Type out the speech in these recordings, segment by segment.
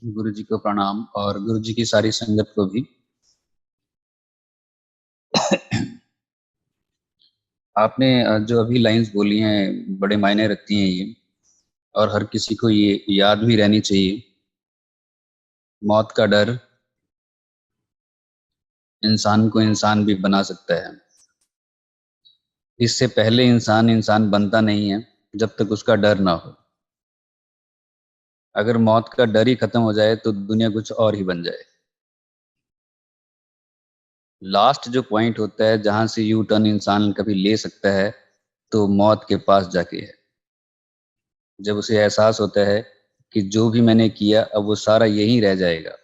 गुरु जी को प्रणाम और गुरु जी की सारी संगत को भी। आपने जो अभी लाइंस बोली हैं बड़े मायने रखती हैं ये, और हर किसी को ये याद भी रहनी चाहिए। मौत का डर इंसान को इंसान भी बना सकता है। इससे पहले इंसान इंसान बनता नहीं है जब तक उसका डर ना हो। अगर मौत का डर ही खत्म हो जाए तो दुनिया कुछ और ही बन जाए। लास्ट जो पॉइंट होता है जहां से यू टर्न इंसान कभी ले सकता है, तो मौत के पास जाके है। जब उसे एहसास होता है कि जो भी मैंने किया अब वो सारा यहीं रह जाएगा।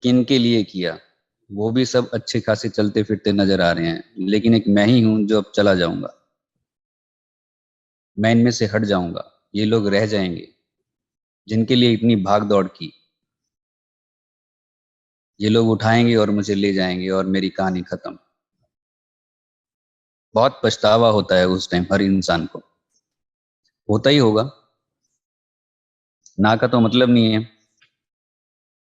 किन के लिए किया, वो भी सब अच्छे खासे चलते फिरते नजर आ रहे हैं, लेकिन एक मैं ही हूं जो अब चला जाऊंगा। मैं इनमें से हट जाऊंगा। ये लोग रह जाएंगे जिनके लिए इतनी भाग दौड़ की। ये लोग उठाएंगे और मुझे ले जाएंगे और मेरी कहानी खत्म। बहुत पछतावा होता है उस टाइम हर इंसान को। होता ही होगा, ना का तो मतलब नहीं है।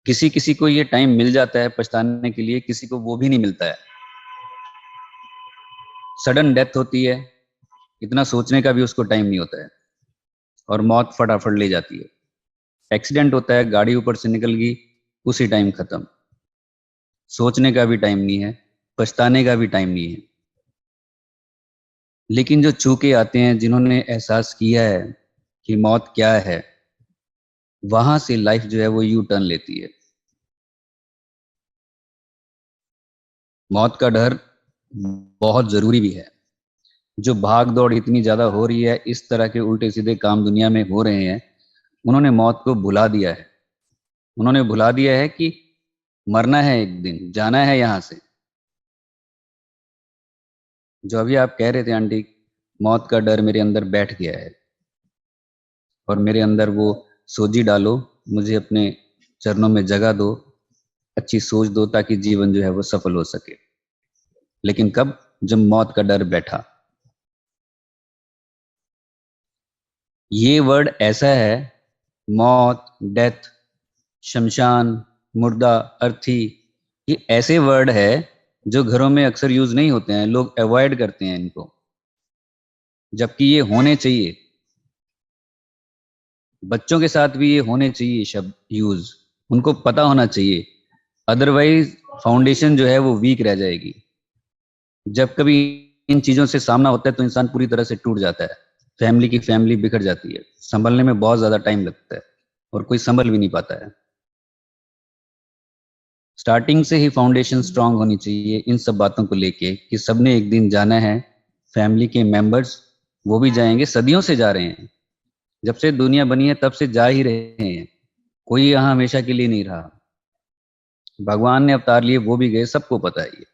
किसी किसी को ये टाइम मिल जाता है पछताने के लिए, किसी को वो भी नहीं मिलता है। सडन डेथ होती है, इतना सोचने का भी उसको टाइम नहीं होता है, और मौत फटाफट ले जाती है। एक्सीडेंट होता है, गाड़ी ऊपर से निकल गई, उसी टाइम खत्म। सोचने का भी टाइम नहीं है, पछताने का भी टाइम नहीं है। लेकिन जो छू के आते हैं, जिन्होंने एहसास किया है कि मौत क्या है, वहां से लाइफ जो है वो यू टर्न लेती है। मौत का डर बहुत जरूरी भी है। जो भाग दौड़ इतनी ज्यादा हो रही है, इस तरह के उल्टे सीधे काम दुनिया में हो रहे हैं, उन्होंने मौत को भुला दिया है। उन्होंने भुला दिया है कि मरना है, एक दिन जाना है यहाँ से। जो अभी आप कह रहे थे आंटी, मौत का डर मेरे अंदर बैठ गया है, और मेरे अंदर वो सोजी डालो, मुझे अपने चरणों में जगह दो, अच्छी सोच दो, ताकि जीवन जो है वो सफल हो सके। लेकिन कब? जब मौत का डर बैठा। ये वर्ड ऐसा है, मौत, डेथ, शमशान, मुर्दा, अर्थी, ये ऐसे वर्ड है जो घरों में अक्सर यूज नहीं होते हैं। लोग अवॉइड करते हैं इनको, जबकि ये होने चाहिए। बच्चों के साथ भी ये होने चाहिए शब्द यूज, उनको पता होना चाहिए। अदरवाइज फाउंडेशन जो है वो वीक रह जाएगी। जब कभी इन चीजों से सामना होता है तो इंसान पूरी तरह से टूट जाता है। फैमिली की फैमिली बिखर जाती है, संभलने में बहुत ज्यादा टाइम लगता है, और कोई संभल भी नहीं पाता है। स्टार्टिंग से ही फाउंडेशन स्ट्रांग होनी चाहिए इन सब बातों को लेके कि सबने एक दिन जाना है। फैमिली के मेंबर्स, वो भी जाएंगे, सदियों से जा रहे हैं। जब से दुनिया बनी है तब से जा ही रहे हैं। कोई यहाँ हमेशा के लिए नहीं रहा। भगवान ने अवतार लिए, वो भी गए, सबको पता है ये।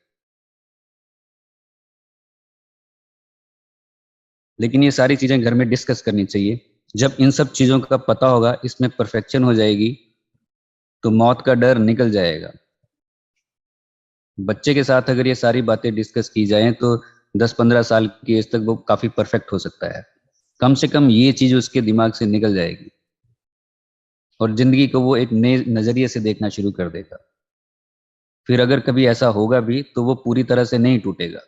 लेकिन ये सारी चीजें घर में डिस्कस करनी चाहिए। जब इन सब चीजों का पता होगा, इसमें परफेक्शन हो जाएगी, तो मौत का डर निकल जाएगा। बच्चे के साथ अगर ये सारी बातें डिस्कस की जाएं तो 10-15 साल की एज तक वो काफी परफेक्ट हो सकता है। कम से कम ये चीज उसके दिमाग से निकल जाएगी, और जिंदगी को वो एक नए नजरिए से देखना शुरू कर देगा। फिर अगर कभी ऐसा होगा भी तो वो पूरी तरह से नहीं टूटेगा।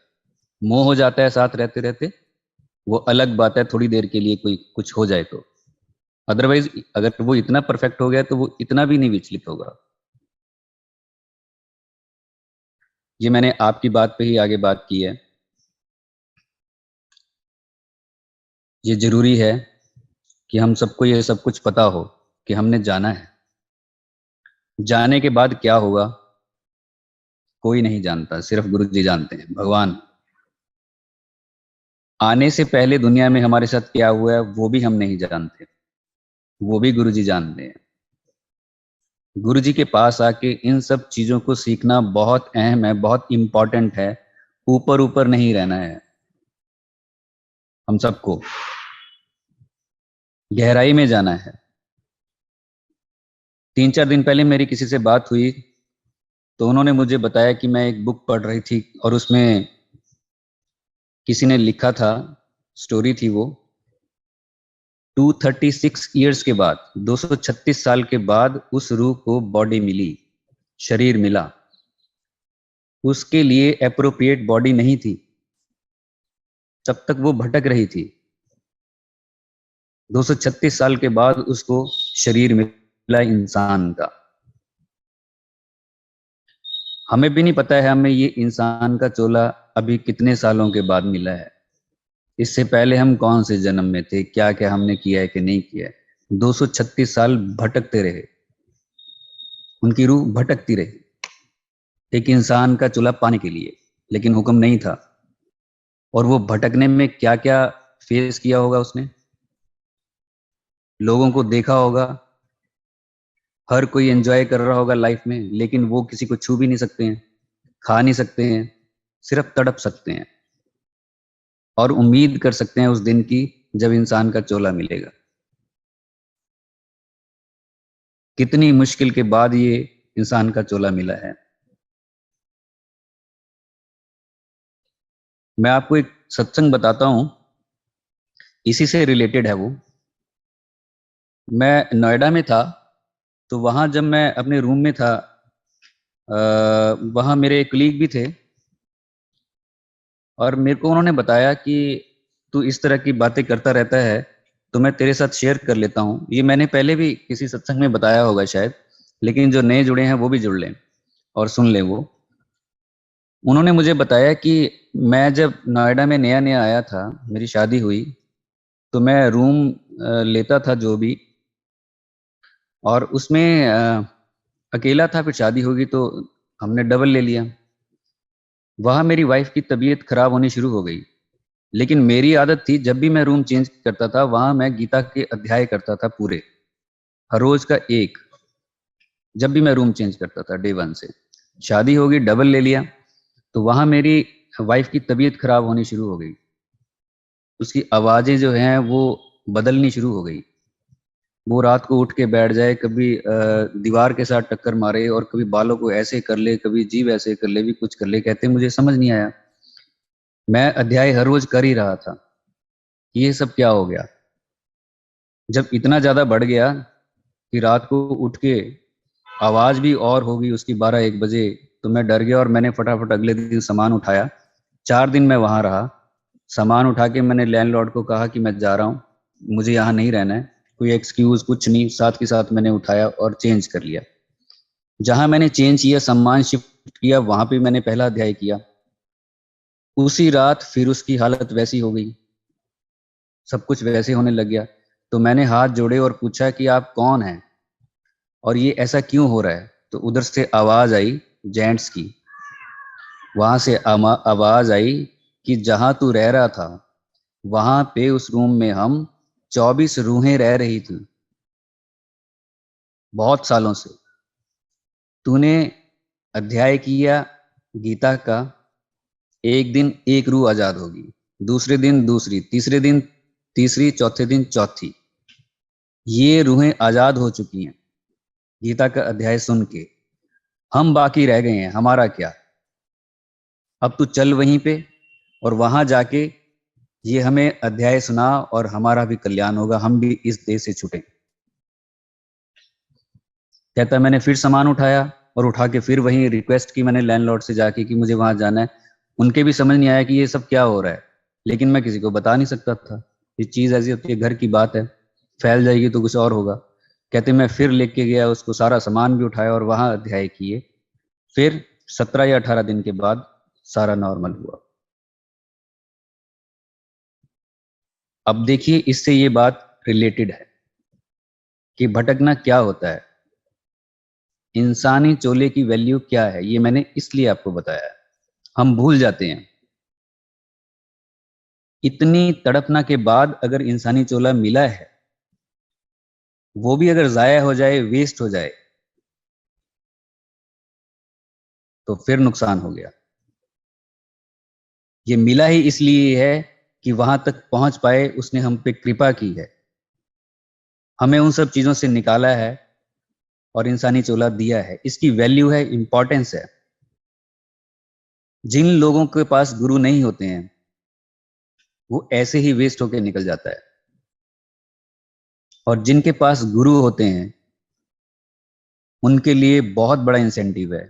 मोह हो जाता है साथ रहते रहते, वो अलग बात है, थोड़ी देर के लिए कोई कुछ हो जाए तो। अदरवाइज अगर वो इतना परफेक्ट हो गया तो वो इतना भी नहीं विचलित होगा। ये मैंने आपकी बात पे ही आगे बात की है। ये जरूरी है कि हम सबको ये सब कुछ पता हो कि हमने जाना है। जाने के बाद क्या होगा कोई नहीं जानता, सिर्फ गुरु जी जानते हैं, भगवान। आने से पहले दुनिया में हमारे साथ क्या हुआ है वो भी हम नहीं जानते, वो भी गुरु जी जानते हैं। गुरु जी के पास आके इन सब चीजों को सीखना बहुत अहम है, बहुत इंपॉर्टेंट है। ऊपर ऊपर नहीं रहना है हम सबको, गहराई में जाना है। 3-4 दिन पहले मेरी किसी से बात हुई, तो उन्होंने मुझे बताया कि मैं एक बुक पढ़ रही थी, और उसमें किसी ने लिखा था, स्टोरी थी वो, 236 ईयर्स के बाद, 236 साल के बाद उस रूह को बॉडी मिली, शरीर मिला। उसके लिए एप्रोप्रिएट बॉडी नहीं थी, तब तक वो भटक रही थी। 236 साल के बाद उसको शरीर मिला इंसान का। हमें भी नहीं पता है हमें ये इंसान का चोला अभी कितने सालों के बाद मिला है। इससे पहले हम कौन से जन्म में थे, क्या क्या हमने किया है कि नहीं किया है। 236 साल भटकते रहे, उनकी रूह भटकती रही एक इंसान का चूल्हा पाने के लिए, लेकिन हुक्म नहीं था। और वो भटकने में क्या क्या फेस किया होगा उसने, लोगों को देखा होगा, हर कोई एंजॉय कर रहा होगा लाइफ में, लेकिन वो किसी को छू भी नहीं सकते हैं, खा नहीं सकते हैं, सिर्फ तड़प सकते हैं और उम्मीद कर सकते हैं उस दिन की जब इंसान का चोला मिलेगा। कितनी मुश्किल के बाद ये इंसान का चोला मिला है। मैं आपको एक सत्संग बताता हूं, इसी से रिलेटेड है वो। मैं नोएडा में था, तो वहां जब मैं अपने रूम में था, वहां मेरे कलीग भी थे और मेरे को उन्होंने बताया कि तू इस तरह की बातें करता रहता है, तो मैं तेरे साथ शेयर कर लेता हूँ। ये मैंने पहले भी किसी सत्संग में बताया होगा शायद, लेकिन जो नए जुड़े हैं वो भी जुड़ लें और सुन लें वो। उन्होंने मुझे बताया कि मैं जब नोएडा में नया नया आया था, मेरी शादी हुई, तो मैं रूम लेता था जो भी, और उसमें अकेला था। फिर शादी होगी तो हमने डबल ले लिया। वहाँ मेरी वाइफ की तबीयत खराब होनी शुरू हो गई, लेकिन मेरी आदत थी जब भी मैं रूम चेंज करता था वहाँ मैं गीता के अध्याय करता था पूरे, हर रोज का एक, जब भी मैं रूम चेंज करता था डे 1 से। शादी होगी, डबल ले लिया, तो वहाँ मेरी वाइफ की तबीयत खराब होनी शुरू हो गई। उसकी आवाज़ें जो हैं वो बदलनी शुरू हो गई। वो रात को उठ के बैठ जाए, कभी दीवार के साथ टक्कर मारे और कभी बालों को ऐसे कर ले, कभी जीभ ऐसे कर ले, भी कुछ कर ले। कहते मुझे समझ नहीं आया, मैं अध्याय हर रोज कर ही रहा था, ये सब क्या हो गया। जब इतना ज़्यादा बढ़ गया कि रात को उठ के आवाज़ भी और होगी उसकी 12-1 बजे, तो मैं डर गया और मैंने फटाफट अगले दिन सामान उठाया। 4 दिन मैं वहाँ रहा। सामान उठा के मैंने लैंडलॉर्ड को कहा कि मैं जा रहा हूँ, मुझे यहाँ नहीं रहना है। कोई एक्सक्यूज कुछ नहीं, साथ के साथ मैंने उठाया और चेंज कर लिया। जहाँ मैंने चेंज किया, सामान शिफ्ट किया, वहाँ पे मैंने पहला अध्याय किया। उसी रात फिर उसकी हालत वैसी हो गई, सब कुछ वैसे होने लग गया। तो मैंने हाथ जोड़े और पूछा कि आप कौन हैं और ये ऐसा क्यों हो रहा है। तो उधर से आवाज आई जेंट्स की, वहां से आवाज आई कि जहां तू रह रहा था वहां पे उस रूम में हम 24 रूहें रह रही थी बहुत सालों से। तूने अध्याय किया गीता का, एक दिन एक रूह आजाद होगी, दूसरे दिन दूसरी, तीसरे दिन तीसरी, चौथे दिन चौथी। ये रूहें आजाद हो चुकी हैं गीता का अध्याय सुन के। हम बाकी रह गए हैं, हमारा क्या। अब तू चल वहीं पे और वहां जाके ये हमें अध्याय सुना और हमारा भी कल्याण होगा, हम भी इस देह से छूटे। कहता है मैंने फिर सामान उठाया और उठा के फिर वहीं रिक्वेस्ट की मैंने लैंडलॉर्ड से जाके कि मुझे वहां जाना है। उनके भी समझ नहीं आया कि ये सब क्या हो रहा है, लेकिन मैं किसी को बता नहीं सकता था। ये चीज ऐसी होती है, घर की बात है, फैल जाएगी तो कुछ और होगा। कहते मैं फिर लेके गया उसको, सारा सामान भी उठाया और वहां अध्याय किए। फिर 17 या 18 दिन के बाद सारा नॉर्मल हुआ। अब देखिए इससे ये बात रिलेटेड है कि भटकना क्या होता है, इंसानी चोले की वैल्यू क्या है, ये मैंने इसलिए आपको बताया। हम भूल जाते हैं, इतनी तड़पना के बाद अगर इंसानी चोला मिला है, वो भी अगर जाया हो जाए, वेस्ट हो जाए, तो फिर नुकसान हो गया। ये मिला ही इसलिए है कि वहां तक पहुंच पाए, उसने हम पे कृपा की है, हमें उन सब चीजों से निकाला है और इंसानी चोला दिया है। इसकी वैल्यू है, इंपॉर्टेंस है। जिन लोगों के पास गुरु नहीं होते हैं वो ऐसे ही वेस्ट होकर निकल जाता है। और जिनके पास गुरु होते हैं उनके लिए बहुत बड़ा इंसेंटिव है।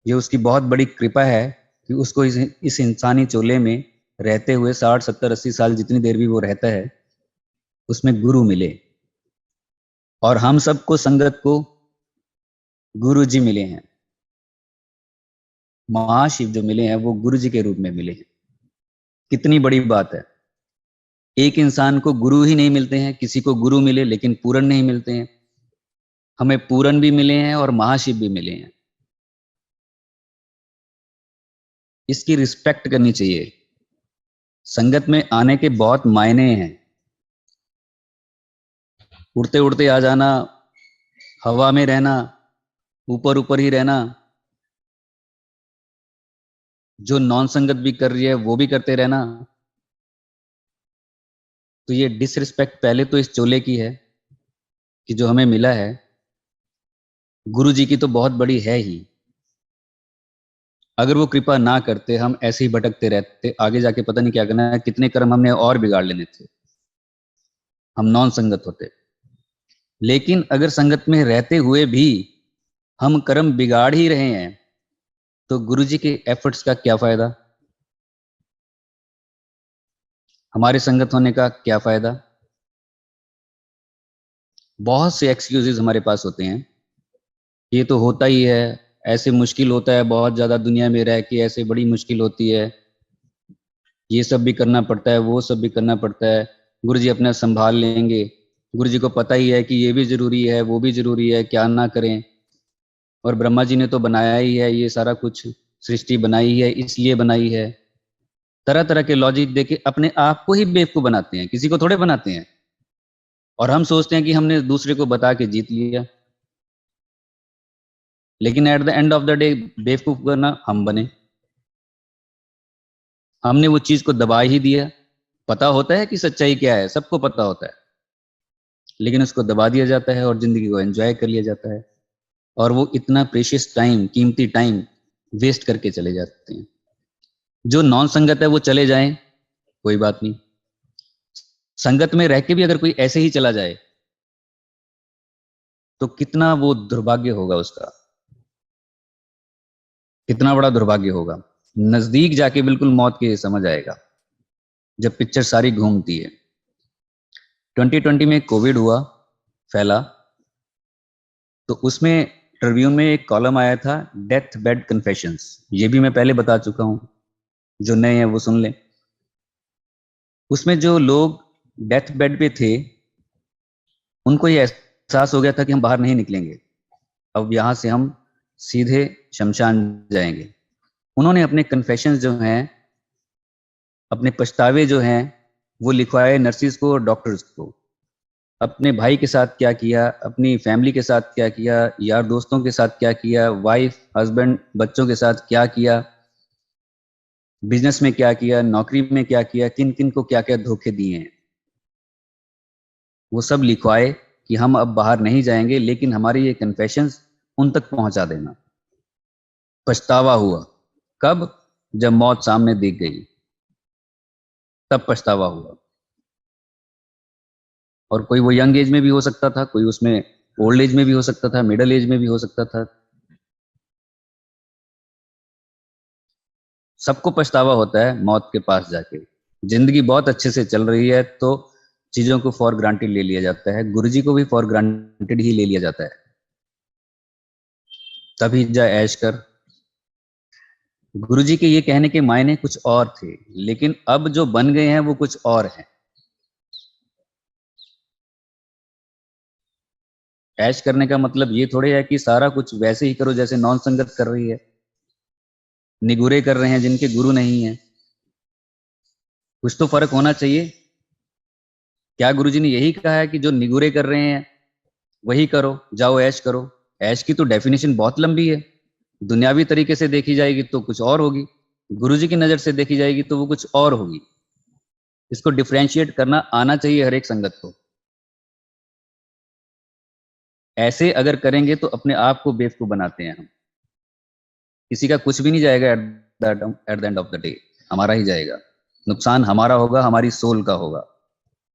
ये उसकी बहुत बड़ी कृपा है कि उसको इस इंसानी चोले में रहते हुए 60 70 80 साल जितनी देर भी वो रहता है उसमें गुरु मिले। और हम सबको संगत को गुरु जी मिले हैं, महाशिव जो मिले हैं वो गुरु जी के रूप में मिले हैं। कितनी बड़ी बात है। एक इंसान को गुरु ही नहीं मिलते हैं, किसी को गुरु मिले लेकिन पूरन नहीं मिलते हैं। हमें पूरन भी मिले हैं और महाशिव भी मिले हैं। इसकी रिस्पेक्ट करनी चाहिए। संगत में आने के बहुत मायने हैं। उड़ते उड़ते आ जाना, हवा में रहना, ऊपर ऊपर ही रहना, जो नॉन संगत भी कर रही है वो भी करते रहना, तो ये डिसरिस्पेक्ट पहले तो इस चोले की है कि जो हमें मिला है। गुरु जी की तो बहुत बड़ी है ही। अगर वो कृपा ना करते हम ऐसे ही भटकते रहते, आगे जाके पता नहीं क्या करना है, कितने कर्म हमने और बिगाड़ लेने थे, हम नॉन संगत होते। लेकिन अगर संगत में रहते हुए भी हम कर्म बिगाड़ ही रहे हैं तो गुरु जी के एफर्ट्स का क्या फायदा, हमारे संगत होने का क्या फायदा। बहुत से एक्सक्यूजेस हमारे पास होते हैं, ये तो होता ही है, ऐसे मुश्किल होता है, बहुत ज्यादा दुनिया में रह के ऐसे बड़ी मुश्किल होती है, ये सब भी करना पड़ता है, वो सब भी करना पड़ता है, गुरु जी अपना संभाल लेंगे, गुरु जी को पता ही है कि ये भी जरूरी है वो भी जरूरी है, क्या ना करें। और ब्रह्मा जी ने तो बनाया ही है, ये सारा कुछ सृष्टि बनाई है इसलिए बनाई है। तरह तरह के लॉजिक देके अपने आप को ही बेवकूफ बनाते हैं, किसी को थोड़े बनाते हैं। और हम सोचते हैं कि हमने दूसरे को बता के जीत लिया, लेकिन at the end of the day बेवकूफ करना हम बने। हमने वो चीज को दबा ही दिया। पता होता है कि सच्चाई क्या है, सबको पता होता है, लेकिन उसको दबा दिया जाता है और जिंदगी को एंजॉय कर लिया जाता है। और वो इतना प्रेशियस टाइम, कीमती टाइम वेस्ट करके चले जाते हैं। जो नॉन संगत है वो चले जाएं, कोई बात नहीं। संगत में रह के भी अगर कोई ऐसे ही चला जाए तो कितना वो दुर्भाग्य होगा उसका, कितना बड़ा दुर्भाग्य होगा। नजदीक जाके बिल्कुल मौत के समझ आएगा जब पिक्चर सारी घूमती है। 2020 में कोविड हुआ, फैला, तो उसमें ट्रिब्यून में एक कॉलम आया था, डेथ बेड कन्फेशंस। ये भी मैं पहले बता चुका हूं, जो नए हैं वो सुन लें। उसमें जो लोग डेथ बेड पे थे उनको ये एहसास हो गया था कि हम बाहर नहीं निकलेंगे, अब यहां से हम सीधे शमशान जाएंगे। उन्होंने अपने कन्फेशंस जो हैं, अपने पछतावे जो हैं, वो लिखवाए नर्सिस को और डॉक्टर्स को। अपने भाई के साथ क्या किया, अपनी फैमिली के साथ क्या किया, यार दोस्तों के साथ क्या किया, वाइफ हस्बैंड बच्चों के साथ क्या किया, बिजनेस में क्या किया, नौकरी में क्या किया, किन किन को क्या क्या धोखे दिए हैं, वो सब लिखवाए कि हम अब बाहर नहीं जाएंगे, लेकिन हमारी ये कन्फेशंस उन तक पहुंचा देना। पछतावा हुआ कब, जब मौत सामने दिख गई, तब पछतावा हुआ। और कोई वो यंग एज में भी हो सकता था, कोई उसमें ओल्ड एज में भी हो सकता था, मिडिल एज में भी हो सकता था। सबको पछतावा होता है मौत के पास जाके। जिंदगी बहुत अच्छे से चल रही है तो चीजों को फॉर ग्रांटेड ले लिया जाता है, गुरुजी को भी फॉर ग्रांटेड ही ले लिया जाता है। तभी जा ऐश कर। गुरुजी के ये कहने के मायने कुछ और थे, लेकिन अब जो बन गए हैं वो कुछ और हैं। ऐश करने का मतलब ये थोड़े है कि सारा कुछ वैसे ही करो जैसे नॉन संगत कर रही है, निगुरे कर रहे हैं जिनके गुरु नहीं है। कुछ तो फर्क होना चाहिए। क्या गुरुजी ने यही कहा है कि जो निगुरे कर रहे हैं वही करो, जाओ ऐश करो? ऐश की तो डेफिनेशन बहुत लंबी है। दुनियावी तरीके से देखी जाएगी तो कुछ और होगी, गुरुजी की नजर से देखी जाएगी तो वो कुछ और होगी। इसको डिफ्रेंशिएट करना आना चाहिए हर एक संगत को। ऐसे अगर करेंगे तो अपने आप को बेवकूफ बनाते हैं हम। किसी का कुछ भी नहीं जाएगा at the end of the day, हमारा ही जाएगा। नुकसान हमारा होगा, हमारी सोल का होगा।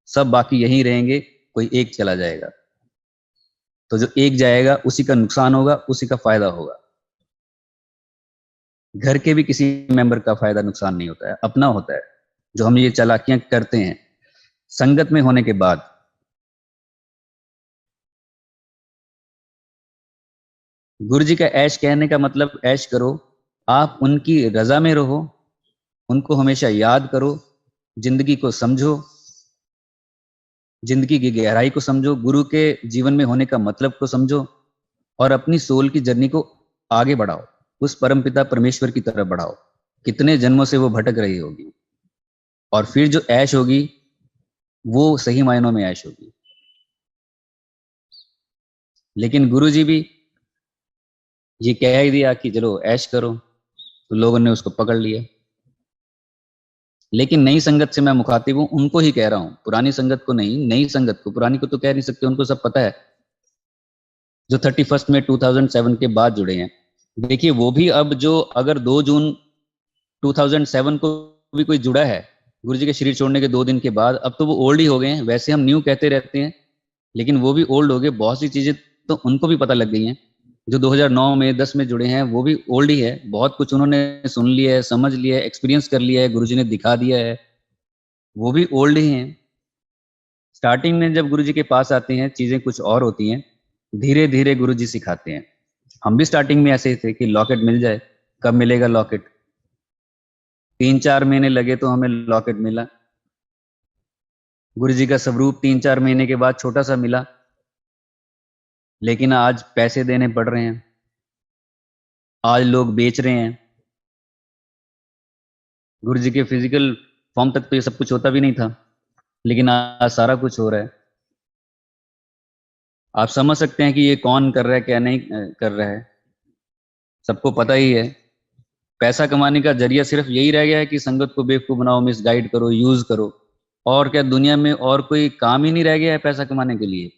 सब बाकी यहीं रहेंगे, कोई एक चला जाएगा। तो जो एक जाएगा उसी का नुकसान होगा, उसी का फायदा होगा। घर के भी किसी मेंबर का फायदा नुकसान नहीं होता है, अपना होता है। जो हम ये चालाकियां करते हैं संगत में होने के बाद, गुरु जी का ऐश कहने का मतलब ऐश करो, आप उनकी रजा में रहो, उनको हमेशा याद करो, जिंदगी को समझो, जिंदगी की गहराई को समझो, गुरु के जीवन में होने का मतलब को समझो, और अपनी सोल की जर्नी को आगे बढ़ाओ, उस परमपिता परमेश्वर की तरफ बढ़ाओ। कितने जन्मों से वो भटक रही होगी, और फिर जो ऐश होगी वो सही मायनों में ऐश होगी। लेकिन गुरु जी भी ये कह ही दिया कि चलो ऐश करो, तो लोगों ने उसको पकड़ लिया। लेकिन नई संगत से मैं मुखातिब हूं, उनको ही कह रहा हूं, पुरानी संगत को नहीं, नई संगत को। पुरानी को तो कह नहीं सकते, उनको सब पता है, जो 31 में 2007 के बाद जुड़े हैं। देखिए वो भी अब जो अगर 2 जून 2007 को भी कोई जुड़ा है गुरु जी के शरीर छोड़ने के 2 दिन के बाद, अब तो वो ओल्ड ही हो गए हैं। वैसे हम न्यू कहते रहते हैं, लेकिन वो भी ओल्ड हो गए। बहुत सी चीजें तो उनको भी पता लग गई हैं। जो 2009 में 10 में जुड़े हैं वो भी ओल्ड ही है, बहुत कुछ उन्होंने सुन लिया है, समझ लिया है, एक्सपीरियंस कर लिया है, गुरुजी ने दिखा दिया है, वो भी ओल्ड ही हैं। स्टार्टिंग में जब गुरुजी के पास आते हैं चीजें कुछ और होती हैं, धीरे धीरे गुरुजी सिखाते हैं। हम भी स्टार्टिंग में ऐसे ही थे कि लॉकेट मिल जाए, कब मिलेगा लॉकेट। 3-4 महीने लगे तो हमें लॉकेट मिला। गुरुजी का स्वरूप 3-4 महीने के बाद छोटा सा मिला, लेकिन आज पैसे देने पड़ रहे हैं, आज लोग बेच रहे हैं। गुरु जी के फिजिकल फॉर्म तक तो ये सब कुछ होता भी नहीं था, लेकिन आज सारा कुछ हो रहा है। आप समझ सकते हैं कि ये कौन कर रहा है, क्या नहीं कर रहा है, सबको पता ही है। पैसा कमाने का जरिया सिर्फ यही रह गया है कि संगत को बेवकूफ बनाओ, मिसगाइड करो, यूज करो। और क्या दुनिया में और कोई काम ही नहीं रह गया है पैसा कमाने के लिए?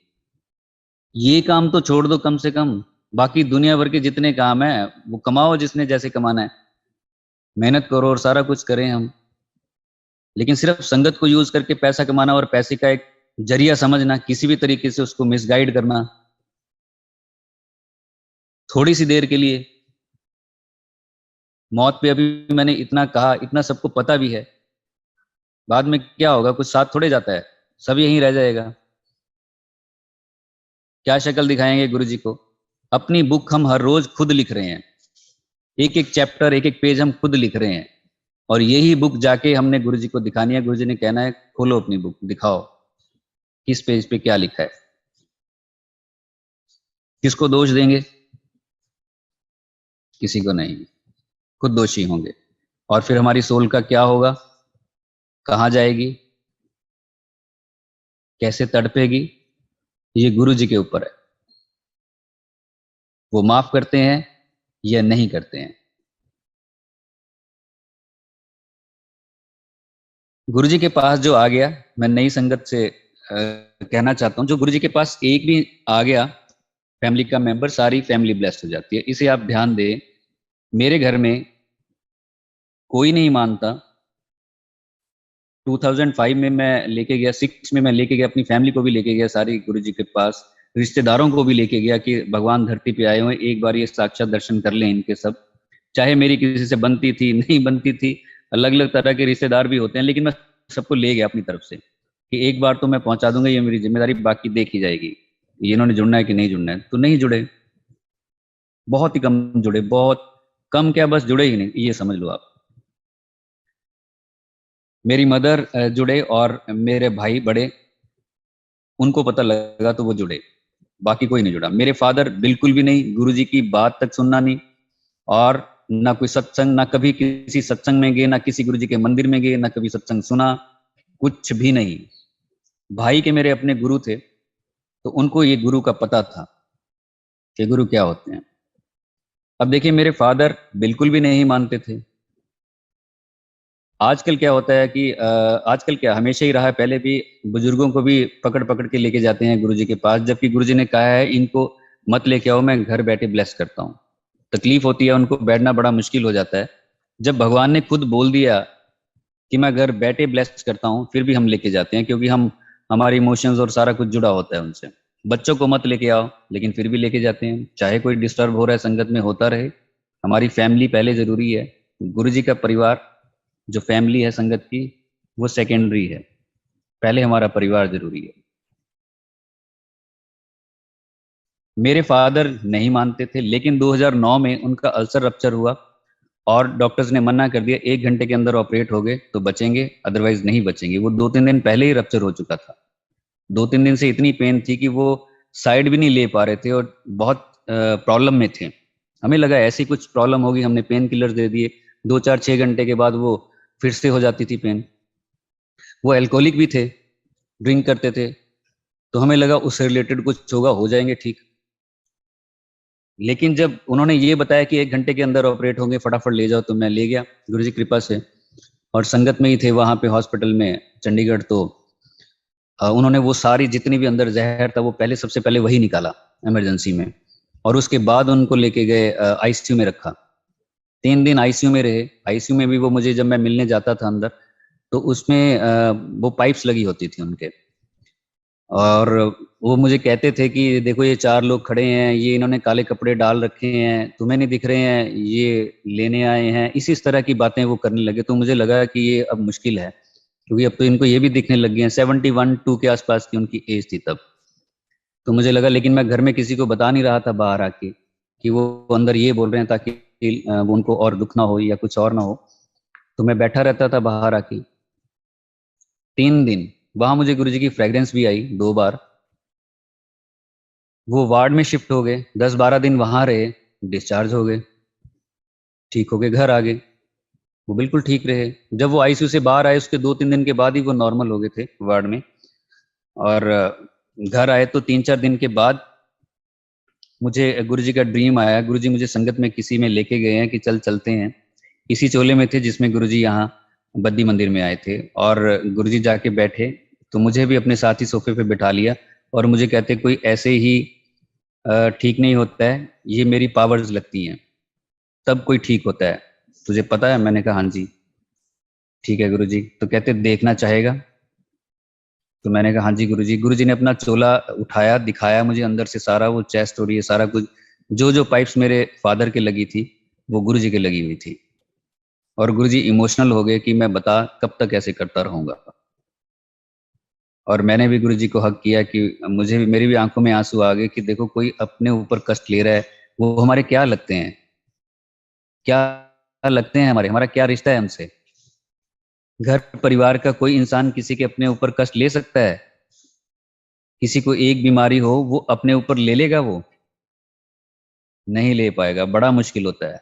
ये काम तो छोड़ दो कम से कम, बाकी दुनिया भर के जितने काम है वो कमाओ, जिसने जैसे कमाना है, मेहनत करो और सारा कुछ करें हम। लेकिन सिर्फ संगत को यूज करके पैसा कमाना और पैसे का एक जरिया समझना, किसी भी तरीके से उसको मिसगाइड करना थोड़ी सी देर के लिए। मौत पे अभी मैंने इतना कहा, इतना सबको पता भी है, बाद में क्या होगा, कुछ साथ थोड़े जाता है, सब यहीं रह जाएगा। क्या शक्ल दिखाएंगे गुरु जी को? अपनी बुक हम हर रोज खुद लिख रहे हैं, एक एक चैप्टर, एक एक पेज हम खुद लिख रहे हैं, और यही बुक जाके हमने गुरु जी को दिखानी है। गुरु जी ने कहना है खोलो अपनी बुक, दिखाओ किस पेज पे क्या लिखा है। किसको दोष देंगे? किसी को नहीं, खुद दोषी होंगे। और फिर हमारी सोल का क्या होगा, कहाँ जाएगी, कैसे तड़पेगी, ये गुरु जी के ऊपर है। वो माफ करते हैं या नहीं करते हैं। गुरु जी के पास जो आ गया, मैं नई संगत से कहना चाहता हूं, जो गुरु जी के पास एक भी आ गया फैमिली का मेंबर, सारी फैमिली ब्लेस्ड हो जाती है। इसे आप ध्यान दें। मेरे घर में कोई नहीं मानता। 2005 में मैं लेके गया, 6 में मैं लेके गया, अपनी फैमिली को भी लेके गया सारी गुरु जी के पास, रिश्तेदारों को भी लेके गया कि भगवान धरती पे आए हुए, एक बार ये साक्षात दर्शन कर लें इनके सब। चाहे मेरी किसी से बनती थी नहीं बनती थी, अलग अलग तरह के रिश्तेदार भी होते हैं, लेकिन मैं सबको ले गया अपनी तरफ से कि एक बार तो मैं पहुंचा दूंगा, ये मेरी जिम्मेदारी, बाकी देखी जाएगी। ये इन्होंने जुड़ना है कि नहीं जुड़ना है। तो नहीं जुड़े, बहुत ही कम जुड़े, बहुत कम, क्या बस जुड़े ही नहीं, ये समझ लो आप। मेरी मदर जुड़े और मेरे भाई बड़े, उनको पता लगा तो वो जुड़े, बाकी कोई नहीं जुड़ा। मेरे फादर बिल्कुल भी नहीं, गुरुजी की बात तक सुनना नहीं, और ना कोई सत्संग, ना कभी किसी सत्संग में गए, ना किसी गुरुजी के मंदिर में गए, ना कभी सत्संग सुना, कुछ भी नहीं। भाई के मेरे अपने गुरु थे, तो उनको ये गुरु का पता था कि गुरु क्या होते हैं। अब देखिए मेरे फादर बिल्कुल भी नहीं मानते थे। आजकल क्या होता है कि आजकल क्या, हमेशा ही रहा है, पहले भी बुजुर्गों को भी पकड़ पकड़ के लेके जाते हैं गुरुजी के पास, जबकि गुरुजी ने कहा है इनको मत लेके आओ, मैं घर बैठे ब्लेस करता हूँ। तकलीफ होती है, उनको बैठना बड़ा मुश्किल हो जाता है। जब भगवान ने खुद बोल दिया कि मैं घर बैठे ब्लेस करता हूँ, फिर भी हम लेके जाते हैं, क्योंकि हम हमारे इमोशंस और सारा कुछ जुड़ा होता है उनसे। बच्चों को मत लेके आओ, लेकिन फिर भी लेके जाते हैं, चाहे कोई डिस्टर्ब हो रहा है संगत में होता रहे। हमारी फैमिली पहले जरूरी है। गुरु जी का परिवार जो फैमिली है संगत की, वो सेकेंडरी है, पहले हमारा परिवार जरूरी है। मेरे फादर नहीं मानते थे, लेकिन 2009 में उनका अल्सर रप्चर हुआ और डॉक्टर्स ने मना कर दिया, 1 घंटे के अंदर ऑपरेट हो गए तो बचेंगे, अदरवाइज नहीं बचेंगे। वो 2-3 दिन पहले ही रप्चर हो चुका था। 2-3 दिन से इतनी पेन थी कि वो साइड भी नहीं ले पा रहे थे और बहुत प्रॉब्लम में थे। हमें लगा ऐसी कुछ प्रॉब्लम होगी, हमने पेन किलर दे दिए। 2-4-6 घंटे के बाद वो फिर से हो जाती थी पेन। वो एल्कोहलिक भी थे, ड्रिंक करते थे, तो हमें लगा उससे रिलेटेड कुछ होगा, हो जाएंगे ठीक। लेकिन जब उन्होंने ये बताया कि 1 घंटे के अंदर ऑपरेट होंगे, फटाफट ले जाओ, तो मैं ले गया गुरु जी कृपा से। और संगत में ही थे वहां पे हॉस्पिटल में चंडीगढ़। तो उन्होंने वो सारी जितनी भी अंदर जहर था वो पहले सबसे पहले वही निकाला इमरजेंसी में, और उसके बाद उनको लेके गए आईसीयू में रखा। 3 दिन आईसीयू में रहे। आईसीयू में भी वो मुझे, जब मैं मिलने जाता था अंदर, तो उसमें वो पाइप्स लगी होती थी उनके, और वो मुझे कहते थे कि देखो ये 4 लोग खड़े हैं, ये इन्होंने काले कपड़े डाल रखे हैं, तुम्हें नहीं दिख रहे हैं, ये लेने आए हैं। इस तरह की बातें वो करने लगे। तो मुझे लगा कि ये अब मुश्किल है, क्योंकि अब तो इनको ये भी दिखने लग गए हैं। 71-2 के आसपास की उनकी एज थी तब। तो मुझे लगा, लेकिन मैं घर में किसी को बता नहीं रहा था बाहर आके कि वो अंदर ये बोल रहे हैं, ताकि वो उनको और दुख ना हो या कुछ और ना हो। तो मैं बैठा रहता था बाहर आके। 3 दिन वहां मुझे गुरुजी की फ्रेग्रेंस भी आई 2 बार। वो वार्ड में शिफ्ट हो गए, 10-12 दिन वहां रहे, डिस्चार्ज हो गए, ठीक हो गए, घर आ गए। वो बिल्कुल ठीक रहे। जब वो आईसीयू से बाहर आए, उसके 2-3 दिन के बाद ही वो नॉर्मल हो गए थे वार्ड में। और घर आए तो 3-4 दिन के बाद मुझे गुरुजी का ड्रीम आया। गुरुजी मुझे संगत में किसी में लेके गए हैं कि चल चलते हैं। इसी चोले में थे जिसमें गुरुजी यहाँ बद्दी मंदिर में आए थे। और गुरुजी जाके बैठे तो मुझे भी अपने साथ ही सोफे पे बिठा लिया, और मुझे कहते, कोई ऐसे ही ठीक नहीं होता है, ये मेरी पावर्स लगती हैं, तब कोई ठीक होता है, तुझे पता है? मैंने कहा हाँ जी। ठीक है गुरुजी। तो कहते देखना चाहेगा? तो मैंने कहा हाँ जी गुरुजी। गुरुजी ने अपना चोला उठाया, दिखाया मुझे अंदर से सारा, वो चेस्ट और ये सारा कुछ, जो जो पाइप्स मेरे फादर के लगी थी वो गुरुजी के लगी हुई थी। और गुरुजी इमोशनल हो गए कि मैं बता कब तक ऐसे करता रहूंगा। और मैंने भी गुरुजी को हक किया कि मुझे भी, मेरी भी आंखों में आंसू आ गए कि देखो कोई अपने ऊपर कष्ट ले रहा है। वो हमारे क्या लगते हैं, क्या लगते हैं हमारे, हमारा क्या रिश्ता है हमसे? घर परिवार का कोई इंसान किसी के अपने ऊपर कष्ट ले सकता है? किसी को एक बीमारी हो वो अपने ऊपर ले लेगा? वो नहीं ले पाएगा, बड़ा मुश्किल होता है।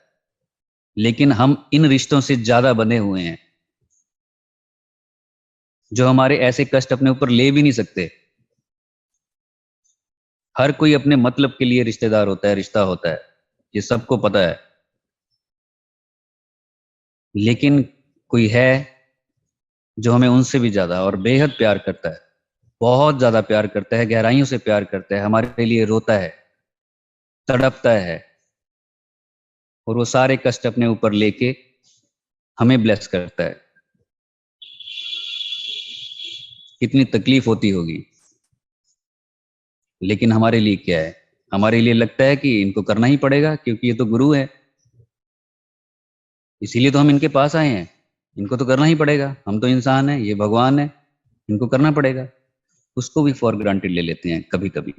लेकिन हम इन रिश्तों से ज्यादा बंधे हुए हैं, जो हमारे ऐसे कष्ट अपने ऊपर ले भी नहीं सकते। हर कोई अपने मतलब के लिए रिश्तेदार होता है, रिश्ता होता है, ये सबको पता है। लेकिन कोई है जो हमें उनसे भी ज्यादा और बेहद प्यार करता है, बहुत ज्यादा प्यार करता है, गहराइयों से प्यार करता है, हमारे लिए रोता है, तड़पता है, और वो सारे कष्ट अपने ऊपर लेके हमें ब्लेस करता है। कितनी तकलीफ होती होगी। लेकिन हमारे लिए क्या है? हमारे लिए लगता है कि इनको करना ही पड़ेगा, क्योंकि ये तो गुरु है, इसीलिए तो हम इनके पास आए हैं, इनको तो करना ही पड़ेगा, हम तो इंसान हैं, ये भगवान है, इनको करना पड़ेगा। उसको भी फॉर ग्रांटेड ले लेते हैं कभी कभी।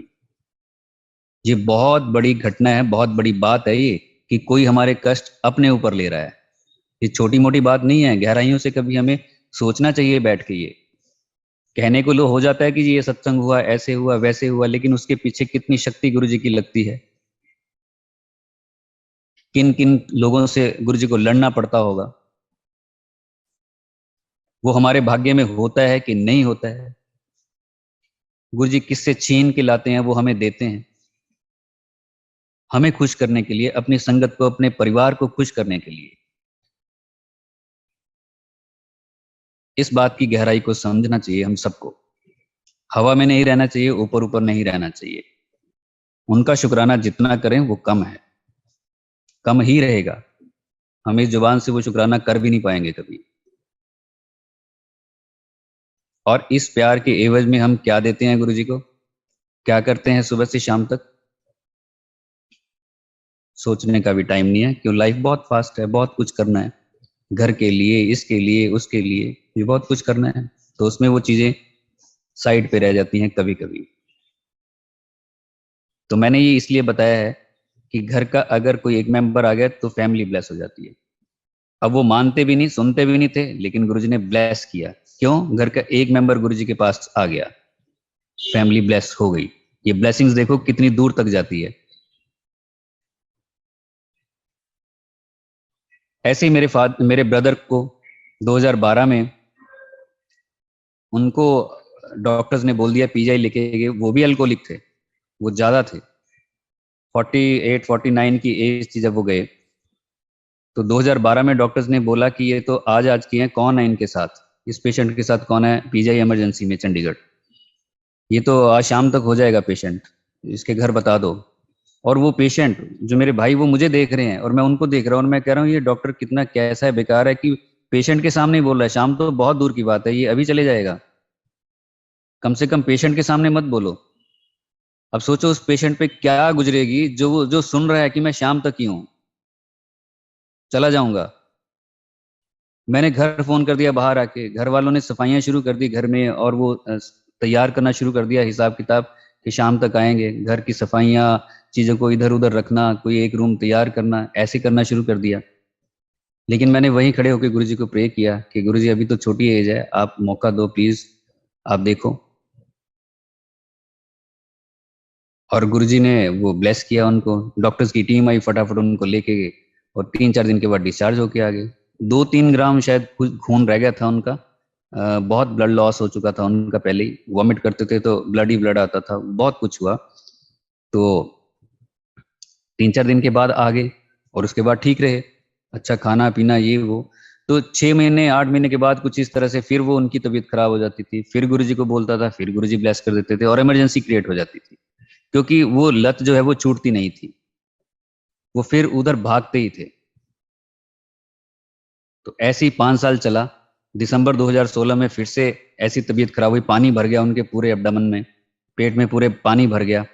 ये बहुत बड़ी घटना है, बहुत बड़ी बात है ये, कि कोई हमारे कष्ट अपने ऊपर ले रहा है। ये छोटी मोटी बात नहीं है। गहराइयों से कभी हमें सोचना चाहिए बैठ के। ये कहने को लो हो जाता है कि ये सत्संग हुआ, ऐसे हुआ, वैसे हुआ, लेकिन उसके पीछे कितनी शक्ति गुरु जी की लगती है। किन किन लोगों से गुरु जी को लड़ना पड़ता होगा। वो हमारे भाग्य में होता है कि नहीं होता है। गुरु जी किससे छीन के लाते हैं, वो हमें देते हैं, हमें खुश करने के लिए, अपनी संगत को, अपने परिवार को खुश करने के लिए। इस बात की गहराई को समझना चाहिए हम सबको। हवा में नहीं रहना चाहिए, ऊपर ऊपर नहीं रहना चाहिए। उनका शुक्राना जितना करें वो कम है, कम ही रहेगा। हम इस जुबान से वो शुक्राना कर भी नहीं पाएंगे कभी। और इस प्यार के एवज में हम क्या देते हैं गुरु जी को, क्या करते हैं सुबह से शाम तक? सोचने का भी टाइम नहीं है, क्यों? लाइफ बहुत फास्ट है, बहुत कुछ करना है, घर के लिए, इसके लिए, उसके लिए, ये बहुत कुछ करना है, तो उसमें वो चीजें साइड पे रह जाती हैं कभी कभी। तो मैंने ये इसलिए बताया है कि घर का अगर कोई एक मेंबर आ गया तो फैमिली ब्लेस हो जाती है। अब वो मानते भी नहीं, सुनते भी नहीं थे, लेकिन गुरुजी ने ब्लेस किया। क्यों? घर का एक मेंबर गुरुजी के पास आ गया, फैमिली ब्लेस हो गई। ये ब्लेसिंग्स देखो कितनी दूर तक जाती है। ऐसे ही मेरे ब्रदर को 2012 में उनको डॉक्टर्स ने बोल दिया, पीजीआई लेके गए, वो भी अल्कोहलिक थे, वो ज्यादा थे, 48 49 की एज थी जब वो गए। तो 2012 में डॉक्टर्स ने बोला कि ये तो आज की हैं, कौन है इनके साथ, इस पेशेंट के साथ कौन है पीजीआई इमरजेंसी में चंडीगढ़, ये तो आज शाम तक हो जाएगा पेशेंट, इसके घर बता दो। और वो पेशेंट जो मेरे भाई, वो मुझे देख रहे हैं और मैं उनको देख रहा हूँ, और मैं कह रहा हूँ ये डॉक्टर कितना कैसा है, बेकार है कि पेशेंट के सामने ही बोल रहा है, शाम तो बहुत दूर की बात है, ये अभी चले जाएगा, कम से कम पेशेंट के सामने मत बोलो। अब सोचो उस पेशेंट पे क्या गुजरेगी, जो सुन रहा है कि मैं शाम तक ही हूँ, चला जाऊंगा। मैंने घर फोन कर दिया, बाहर आके घर वालों ने सफाइयां शुरू कर दी घर में, और वो तैयार करना शुरू कर दिया हिसाब किताब कि शाम तक आएंगे, घर की सफाइयां, चीजों को इधर उधर रखना, कोई एक रूम तैयार करना, ऐसे करना शुरू कर दिया। लेकिन मैंने वहीं खड़े होकर गुरुजी को प्रे किया कि गुरुजी अभी तो छोटी एज है, आप मौका दो प्लीज, आप देखो। और गुरुजी ने वो ब्लेस किया उनको, डॉक्टर्स की टीम आई, फटाफट उनको लेके गए, और 3 4 दिन के बाद डिस्चार्ज होके आ गए। 2 3 ग्राम शायद खून रह गया था उनका, बहुत ब्लड लॉस हो चुका था उनका पहले ही, वॉमिट करते थे तो ब्लड ही ब्लड आता था, बहुत कुछ हुआ। तो 3 4 दिन के बाद आ गए, और उसके बाद ठीक रहे, अच्छा खाना पीना ये वो। तो 6 महीने 8 महीने के बाद कुछ इस तरह से फिर वो उनकी तबीयत खराब हो जाती थी, फिर गुरुजी को बोलता था, फिर गुरुजी ब्लेस कर देते थे, और इमरजेंसी क्रिएट हो जाती थी, क्योंकि वो लत जो है वो छूटती नहीं थी, वो फिर उधर भागते ही थे। तो ऐसे ही 5 साल चला। दिसंबर 2016 में फिर से ऐसी तबीयत खराब हुई, पानी भर गया उनके पूरे एब्डामन में, पेट में पूरे पानी भर गया,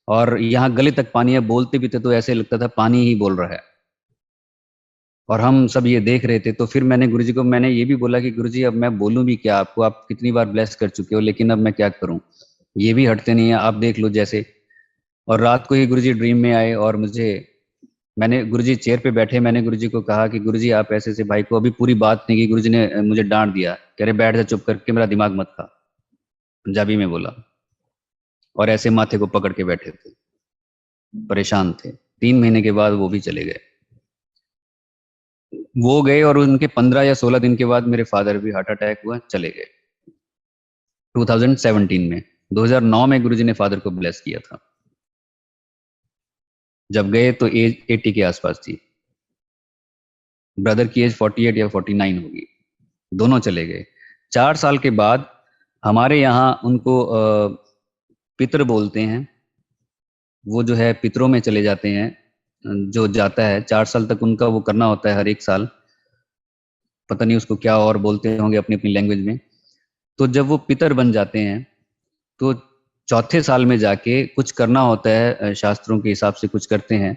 और यहाँ गले तक पानी है, बोलते भी थे तो ऐसे लगता था पानी ही बोल रहा है, और हम सब ये देख रहे थे। तो फिर मैंने गुरुजी को मैंने ये भी बोला कि गुरुजी अब मैं बोलूं भी क्या आपको, आप कितनी बार ब्लेस कर चुके हो, लेकिन अब मैं क्या करूं, ये भी हटते नहीं है, आप देख लो जैसे। और रात को ही गुरुजी ड्रीम में आए, और मुझे, मैंने गुरुजी चेयर पे बैठे, मैंने गुरुजी को कहा कि गुरुजी आप ऐसे से भाई को, अभी पूरी बात नहीं की, गुरुजी ने मुझे डांट दिया, कह रहे बैठ जा चुप करके, मेरा दिमाग मत खा, पंजाबी में बोला, और ऐसे माथे को पकड़ के बैठे थे, परेशान थे। 3 महीने के बाद वो भी चले गए। वो गए और उनके 15 या 16 दिन के बाद मेरे फादर भी हार्ट अटैक हुआ, चले गए 2017 में। 2009 में गुरुजी ने फादर को ब्लेस किया था, जब गए तो एज 80 के आसपास थी, ब्रदर की एज 48 या 49 होगी, दोनों चले गए। 4 साल के बाद हमारे यहाँ उनको पितृ बोलते हैं, वो जो है पितरों में चले जाते हैं, जो जाता है 4 साल तक उनका वो करना होता है हर एक साल, पता नहीं उसको क्या और बोलते होंगे अपनी अपनी लैंग्वेज में। तो जब वो पितर बन जाते हैं तो चौथे साल में जाके कुछ करना होता है, शास्त्रों के हिसाब से कुछ करते हैं,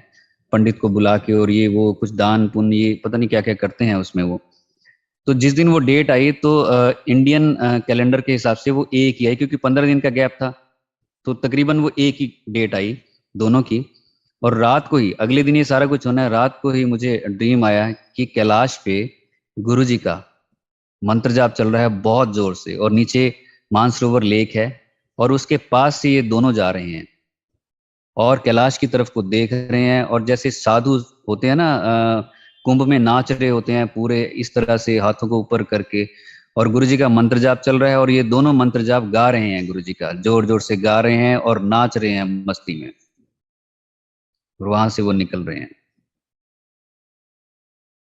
पंडित को बुला के, और ये वो कुछ दान पुण्य, ये पता नहीं क्या क्या करते हैं उसमें वो। तो जिस दिन वो डेट आई तो इंडियन कैलेंडर के हिसाब से वो एक ही आई, क्योंकि 15 दिन का गैप था, तो तकरीबन वो एक ही डेट आई दोनों की। और रात को ही, अगले दिन ये सारा कुछ होना है, रात को ही मुझे ड्रीम आया कि कैलाश पे गुरुजी का मंत्र जाप चल रहा है बहुत जोर से, और नीचे मानसरोवर लेक है, और उसके पास से ये दोनों जा रहे हैं, और कैलाश की तरफ को देख रहे हैं, और जैसे साधु होते हैं ना, कुंभ में नाच रहे होते हैं पूरे इस तरह से हाथों को ऊपर करके, और गुरुजी का मंत्र जाप चल रहा है, और ये दोनों मंत्र जाप गा रहे हैं, गुरुजी का जोर जोर से गा रहे हैं और नाच रहे हैं मस्ती में, और वहां से वो निकल रहे हैं।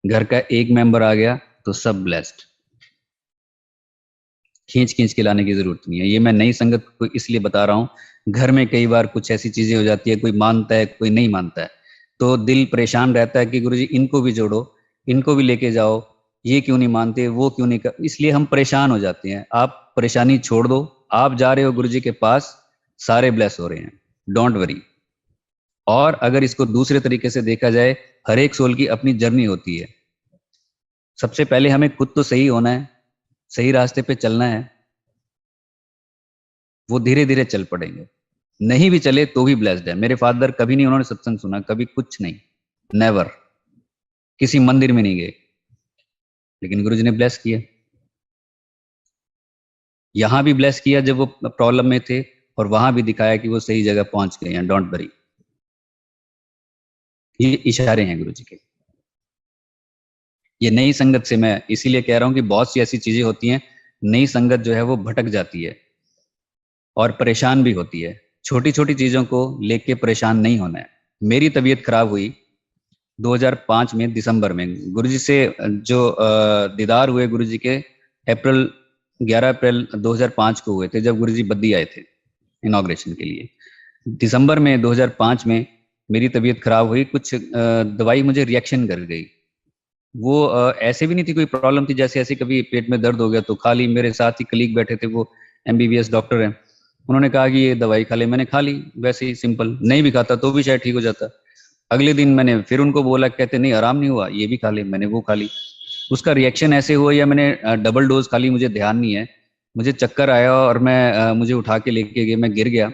घर का एक मेंबर आ गया तो सब ब्लेस्ड। खींच खींच के लाने की जरूरत नहीं है, ये मैं नई संगत को इसलिए बता रहा हूँ। घर में कई बार कुछ ऐसी चीजें हो जाती है, कोई मानता है कोई नहीं मानता है, तो दिल परेशान रहता है कि गुरुजी इनको भी जोड़ो, इनको भी लेके जाओ, ये क्यों नहीं मानते, वो क्यों नहीं कर, इसलिए हम परेशान हो जाते हैं। आप परेशानी छोड़ दो, आप जा रहे हो गुरु जी के पास, सारे ब्लेस हो रहे हैं, डोंट वरी। और अगर इसको दूसरे तरीके से देखा जाए, हर एक सोल की अपनी जर्नी होती है। सबसे पहले हमें खुद तो सही होना है, सही रास्ते पे चलना है, वो धीरे धीरे चल पड़ेंगे। नहीं भी चले तो भी ब्लेस्ड है। मेरे फादर कभी नहीं उन्होंने सत्संग सुना, कभी कुछ नहीं, नेवर, किसी मंदिर में नहीं गए, लेकिन गुरु जी ने ब्लेस किया। यहां भी ब्लेस किया जब वो प्रॉब्लम में थे, और वहां भी दिखाया कि वो सही जगह पहुंच गए हैं, डोंट वरी। ये इशारे हैं गुरु जी के। ये नई संगत से मैं इसीलिए कह रहा हूं कि बहुत सी ऐसी चीजें होती हैं, नई संगत जो है वो भटक जाती है और परेशान भी होती है। छोटी छोटी चीजों को लेके परेशान नहीं होना है। मेरी तबीयत खराब हुई 2005 में दिसंबर में, गुरुजी से जो दीदार हुए गुरुजी के अप्रैल 11 अप्रैल 2005 को हुए थे, जब गुरुजी बद्दी आए थे इनॉग्रेशन के लिए। दिसंबर में 2005 में मेरी तबीयत खराब हुई, कुछ दवाई मुझे रिएक्शन कर गई। वो ऐसे भी नहीं थी कोई प्रॉब्लम थी, जैसे ऐसे कभी पेट में दर्द हो गया तो खा ली। मेरे साथ ही कलीग बैठे थे, वो MBBS डॉक्टर हैं, उन्होंने कहा कि ये दवाई खा ले, मैंने खा ली, वैसे ही सिंपल। नहीं भी खाता तो भी शायद ठीक हो जाता। अगले दिन मैंने फिर उनको बोला, कहते नहीं आराम नहीं हुआ, ये भी खा ले, मैंने वो खा ली। उसका रिएक्शन ऐसे हुआ या मैंने डबल डोज खा ली, मुझे ध्यान नहीं है। मुझे चक्कर आया और मुझे उठा के लेके गए, मैं गिर गया,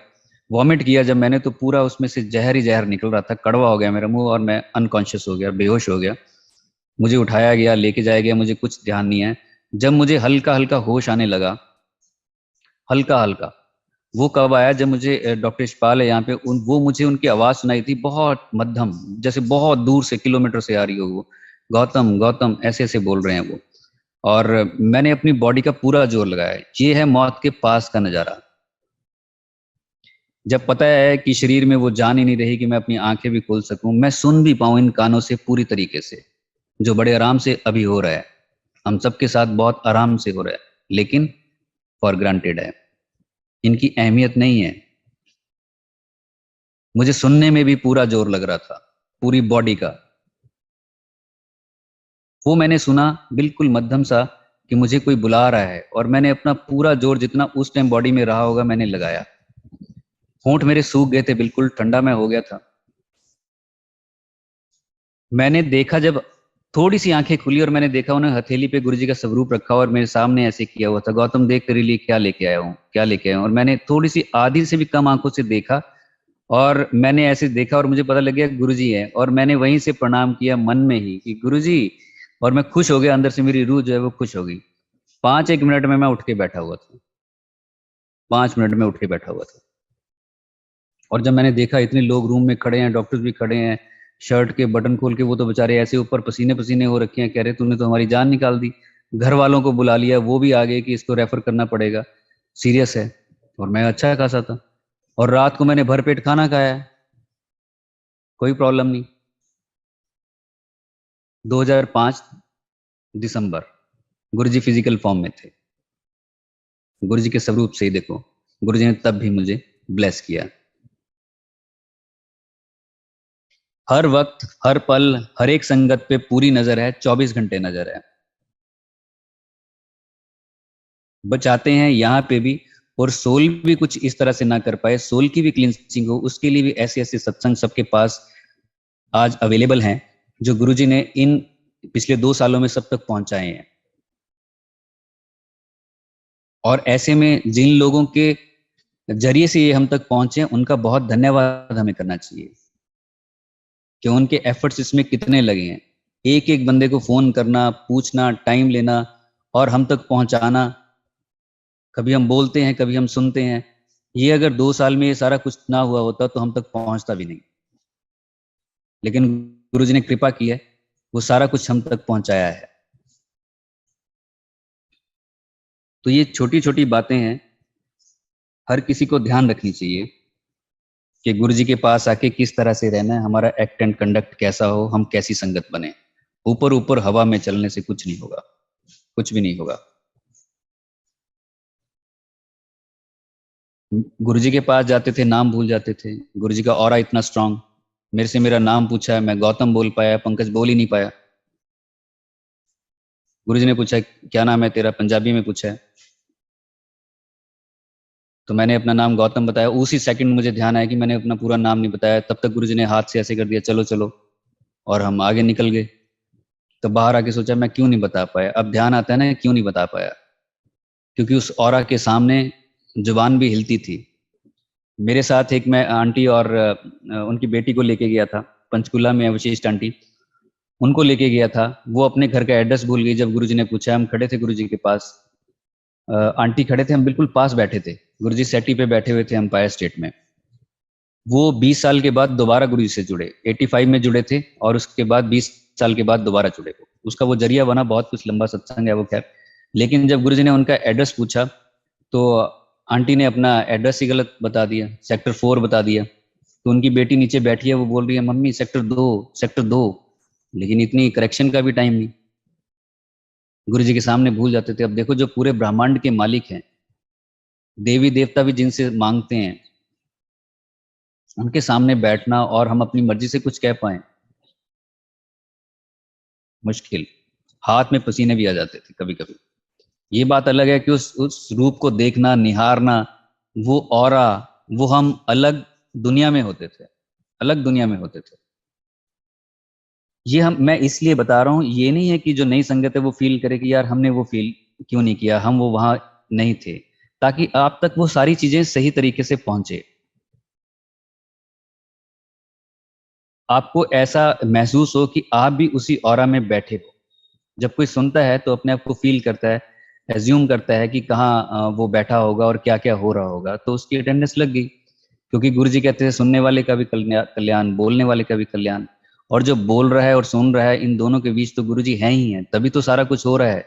वॉमिट किया जब मैंने, तो पूरा उसमें से जहर ही जहर निकल रहा था, कड़वा हो गया मेरा मुंह और मैं अनकॉन्शियस हो गया, बेहोश हो गया। मुझे उठाया गया, लेके जाया गया, मुझे कुछ ध्यान नहीं है। जब मुझे हल्का हल्का होश आने लगा, हल्का हल्का, वो कब आया जब मुझे डॉक्टर इशपाल है यहाँ पे, वो मुझे उनकी आवाज सुनाई थी, बहुत मध्यम, जैसे बहुत दूर से किलोमीटर से आ रही हो वो, गौतम गौतम ऐसे ऐसे बोल रहे हैं वो। और मैंने अपनी बॉडी का पूरा जोर लगाया। ये है मौत के पास का नजारा, जब पता है कि शरीर में वो जान ही नहीं रही कि मैं अपनी आंखें भी खोल सकूं, मैं सुन भी पाऊं इन कानों से पूरी तरीके से, जो बड़े आराम से अभी हो रहा है, हम सबके साथ बहुत आराम से हो रहा है, लेकिन फॉर ग्रांटेड है, इनकी अहमियत नहीं है। मुझे सुनने में भी पूरा जोर लग रहा था, पूरी बॉडी का। वो मैंने सुना बिल्कुल मध्यम सा कि मुझे कोई बुला रहा है, और मैंने अपना पूरा जोर जितना उस टाइम बॉडी में रहा होगा मैंने लगाया। होंठ मेरे सूख गए थे, बिल्कुल ठंडा मैं हो गया था। मैंने देखा, जब थोड़ी सी आंखें खुली और मैंने देखा, उन्हें हथेली पे गुरुजी का स्वरूप रखा और मेरे सामने ऐसे किया हुआ था, गौतम देख तेरे लिए क्या लेके आया हूँ, क्या लेके आया हूँ। और मैंने थोड़ी सी आधी से भी कम आंखों से देखा, और मैंने ऐसे देखा और मुझे पता लग गया गुरुजी है, और मैंने वहीं से प्रणाम किया मन में ही कि गुरुजी, और मैं खुश हो गया, अंदर से मेरी रूह जो है वो खुश हो गई। 5 एक मिनट में मैं उठ के बैठा हुआ था, 5 मिनट में उठ के बैठा हुआ था। और जब मैंने देखा इतने लोग रूम में खड़े हैं, डॉक्टर्स भी खड़े हैं, शर्ट के बटन खोल के, वो तो बेचारे ऐसे ऊपर पसीने पसीने हो रखे हैं, कह रहे तूने तो हमारी जान निकाल दी। घर वालों को बुला लिया, वो भी आ गए कि इसको रेफर करना पड़ेगा, सीरियस है। और मैं अच्छा खासा था, और रात को मैंने भरपेट खाना खाया है, कोई प्रॉब्लम नहीं। 2005 दिसंबर, गुरुजी फिजिकल फॉर्म में थे। गुरुजी के स्वरूप से ही देखो, गुरुजी ने तब भी मुझे ब्लेस किया। हर वक्त, हर पल, हर एक संगत पे पूरी नजर है, 24 घंटे नजर है, बचाते हैं यहाँ पे भी। और सोल भी कुछ इस तरह से ना कर पाए, सोल की भी क्लींसिंग हो, उसके लिए भी ऐसे ऐसे सत्संग सबके पास आज अवेलेबल हैं, जो गुरुजी ने इन पिछले 2 सालों में सब तक पहुंचाए हैं। और ऐसे में जिन लोगों के जरिए से ये हम तक पहुंचे, उनका बहुत धन्यवाद हमें करना चाहिए, कि उनके एफर्ट्स इसमें कितने लगे हैं। एक एक बंदे को फोन करना, पूछना, टाइम लेना और हम तक पहुंचाना। कभी हम बोलते हैं, कभी हम सुनते हैं। ये अगर 2 साल में ये सारा कुछ ना हुआ होता तो हम तक पहुंचता भी नहीं, लेकिन गुरुजी ने कृपा की है, वो सारा कुछ हम तक पहुंचाया है। तो ये छोटी छोटी बातें हैं, हर किसी को ध्यान रखनी चाहिए कि गुरुजी के पास आके किस तरह से रहना है, हमारा एक्ट एंड कंडक्ट कैसा हो, हम कैसी संगत बने। ऊपर ऊपर हवा में चलने से कुछ नहीं होगा, कुछ भी नहीं होगा। गुरुजी के पास जाते थे, नाम भूल जाते थे। गुरुजी का ऑरा इतना स्ट्रांग, मेरे से मेरा नाम पूछा है, मैं गौतम बोल पाया, पंकज बोल ही नहीं पाया। गुरुजी ने पूछा क्या नाम है तेरा, पंजाबी में पूछा है, तो मैंने अपना नाम गौतम बताया। उसी सेकंड मुझे ध्यान आया कि मैंने अपना पूरा नाम नहीं बताया। तब तक गुरुजी ने हाथ से ऐसे कर दिया, चलो चलो, और हम आगे निकल गए। तो बाहर आके सोचा मैं क्यों नहीं बता पाया। अब ध्यान आता है ना क्यों नहीं बता पाया, क्योंकि उस ऑरा के सामने जुबान भी हिलती थी। मेरे साथ एक मैं आंटी और उनकी बेटी को लेके गया था, पंचकुला में अवशिष्ट आंटी, उनको लेके गया था। वो अपने घर का एड्रेस भूल गई। जब गुरुजी ने पूछा, हम खड़े थे गुरुजी के पास, आंटी खड़े थे, हम बिल्कुल पास बैठे थे, गुरुजी सेटी पे बैठे हुए थे एम्पायर स्टेट में। वो 20 साल के बाद दोबारा गुरुजी से जुड़े, 85 में जुड़े थे और उसके बाद 20 साल के बाद दोबारा जुड़े। वो उसका वो जरिया बना, बहुत कुछ लंबा सत्संग है वो, खैर। लेकिन जब गुरुजी ने उनका एड्रेस पूछा तो आंटी ने अपना एड्रेस ही गलत बता दिया, सेक्टर 4 बता दिया। तो उनकी बेटी नीचे बैठी है, वो बोल रही है मम्मी सेक्टर 2, सेक्टर 2। लेकिन इतनी करेक्शन का भी टाइम नहीं, गुरुजी के सामने भूल जाते थे। अब देखो, जो पूरे ब्रह्मांड के मालिक हैं, देवी देवता भी जिनसे मांगते हैं, उनके सामने बैठना और हम अपनी मर्जी से कुछ कह पाए, मुश्किल। हाथ में पसीने भी आ जाते थे कभी कभी। ये बात अलग है कि उस रूप को देखना, निहारना, वो ऑरा, वो हम अलग दुनिया में होते थे, अलग दुनिया में होते थे। ये हम, मैं इसलिए बता रहा हूं, ये नहीं है कि जो नई संगत है वो फील करे कि यार हमने वो फील क्यों नहीं किया, हम वो वहां नहीं थे, ताकि आप तक वो सारी चीजें सही तरीके से पहुंचे। आपको ऐसा महसूस हो कि आप भी उसी ऑरा में बैठे हो। जब कोई सुनता है तो अपने आप को फील करता है, एज्यूम करता है कि कहाँ वो बैठा होगा और क्या क्या हो रहा होगा, तो उसकी अटेंडेंस लग गई। क्योंकि गुरु जी कहते हैं सुनने वाले का भी कल्याण, बोलने वाले का भी कल्याण। और जो बोल रहा है और सुन रहा है, इन दोनों के बीच तो गुरु जी हैं ही हैं, तभी तो सारा कुछ हो रहा है।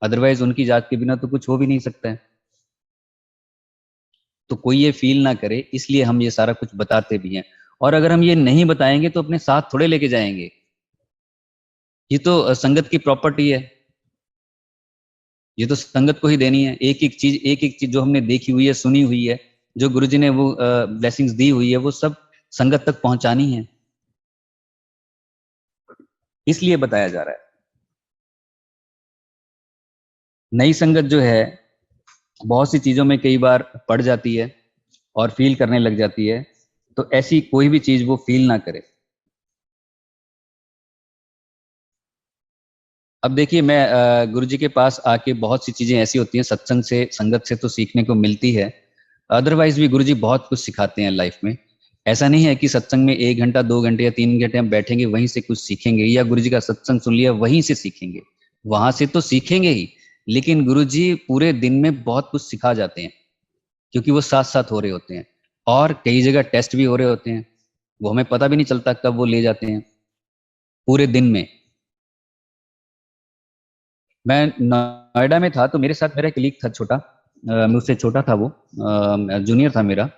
अदरवाइज उनकी जात के बिना तो कुछ हो भी नहीं सकता है। तो कोई ये फील ना करे, इसलिए हम ये सारा कुछ बताते भी हैं। और अगर हम ये नहीं बताएंगे तो अपने साथ थोड़े लेके जाएंगे। ये तो संगत की प्रॉपर्टी है, ये तो संगत को ही देनी है। एक एक चीज जो हमने देखी हुई है, सुनी हुई है, जो गुरुजी ने वो ब्लेसिंग्स दी हुई है, वो सब संगत तक पहुंचानी है, इसलिए बताया जा रहा है। नई संगत जो है, बहुत सी चीजों में कई बार पड़ जाती है और फील करने लग जाती है, तो ऐसी कोई भी चीज वो फील ना करे। अब देखिए, मैं गुरुजी के पास आके बहुत सी चीजें ऐसी होती हैं, सत्संग से, संगत से तो सीखने को मिलती है। अदरवाइज भी गुरुजी बहुत कुछ सिखाते हैं लाइफ में। ऐसा नहीं है कि सत्संग में 1 घंटा 2 घंटे या 3 घंटे हम बैठेंगे वहीं से कुछ सीखेंगे, या गुरुजी का सत्संग सुन लिया वहीं से सीखेंगे। वहां से तो सीखेंगे ही, लेकिन गुरुजी पूरे दिन में बहुत कुछ सिखा जाते हैं, क्योंकि वो साथ साथ हो रहे होते हैं। और कई जगह टेस्ट भी हो रहे होते हैं, वो हमें पता भी नहीं चलता कब वो ले जाते हैं पूरे दिन में। मैं नोएडा में था, तो मेरे साथ मेरा कलीग था छोटा, मुझसे छोटा था, वो जूनियर था मेरा।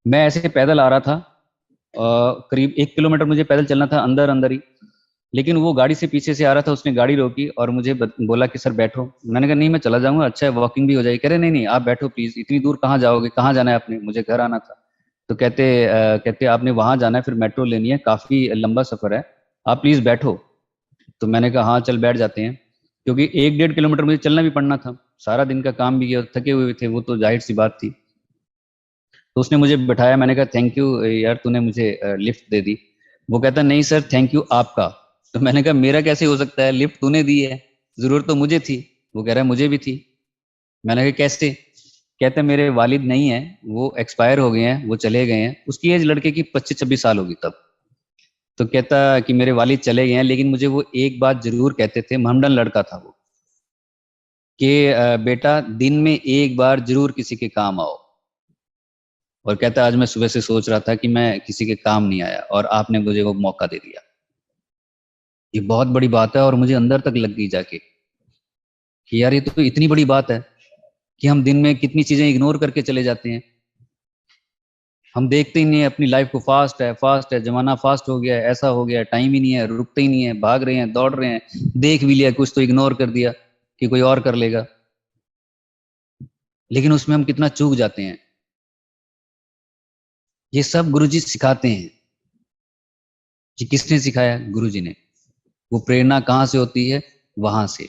मैं ऐसे पैदल आ रहा था, करीब 1 किलोमीटर मुझे पैदल चलना था, अंदर अंदर ही। लेकिन वो गाड़ी से पीछे से आ रहा था, उसने गाड़ी रोकी और मुझे बोला कि सर बैठो। मैंने कहा नहीं, मैं चला जाऊंगा, अच्छा है, वॉकिंग भी हो जाएगी। कह रहे नहीं नहीं, आप बैठो प्लीज, इतनी दूर कहाँ जाओगे, कहाँ जाना है आपने? मुझे घर आना था। तो कहते आपने वहां जाना है, फिर मेट्रो लेनी है, काफी लंबा सफर है, आप प्लीज बैठो। तो मैंने कहा हाँ चल बैठ जाते हैं, क्योंकि 1 डेढ़ किलोमीटर मुझे चलना भी पड़ना था, सारा दिन का काम भी किया, थके हुए थे वो, तो जाहिर सी बात थी। तो उसने मुझे बैठाया, मैंने कहा थैंक यू यार, तूने मुझे लिफ्ट दे दी। वो कहता नहीं सर, थैंक यू आपका। तो मैंने कहा मेरा कैसे हो सकता है, लिफ्ट तूने दी है, जरूरत तो मुझे थी। वो कह रहा है मुझे भी थी। मैंने कहा कैसे? कहते मेरे वालिद नहीं है, वो एक्सपायर हो गए हैं, वो चले गए हैं। उसकी एज लड़के की 25-26 साल होगी तब। तो कहता कि मेरे वालिद चले गए हैं, लेकिन मुझे वो एक बात जरूर कहते थे, महमडन लड़का था वो, कि बेटा दिन में एक बार जरूर किसी के काम आओ। और कहता आज मैं सुबह से सोच रहा था कि मैं किसी के काम नहीं आया और आपने मुझे वो मौका दे दिया। ये बहुत बड़ी बात है, और मुझे अंदर तक लग गई जाके कि यार ये तो इतनी बड़ी बात है कि हम दिन में कितनी चीजें इग्नोर करके चले जाते हैं। हम देखते ही नहीं है अपनी लाइफ को, फास्ट है जमाना, फास्ट हो गया है, ऐसा हो गया है, टाइम ही नहीं है, रुकते ही नहीं है, भाग रहे हैं, दौड़ रहे हैं, देख भी लिया कुछ तो इग्नोर कर दिया कि कोई और कर लेगा। लेकिन उसमें हम कितना चूक जाते हैं। ये सब गुरुजी सिखाते हैं। कि किसने सिखाया? गुरुजी ने। वो प्रेरणा कहाँ से होती है? वहां से।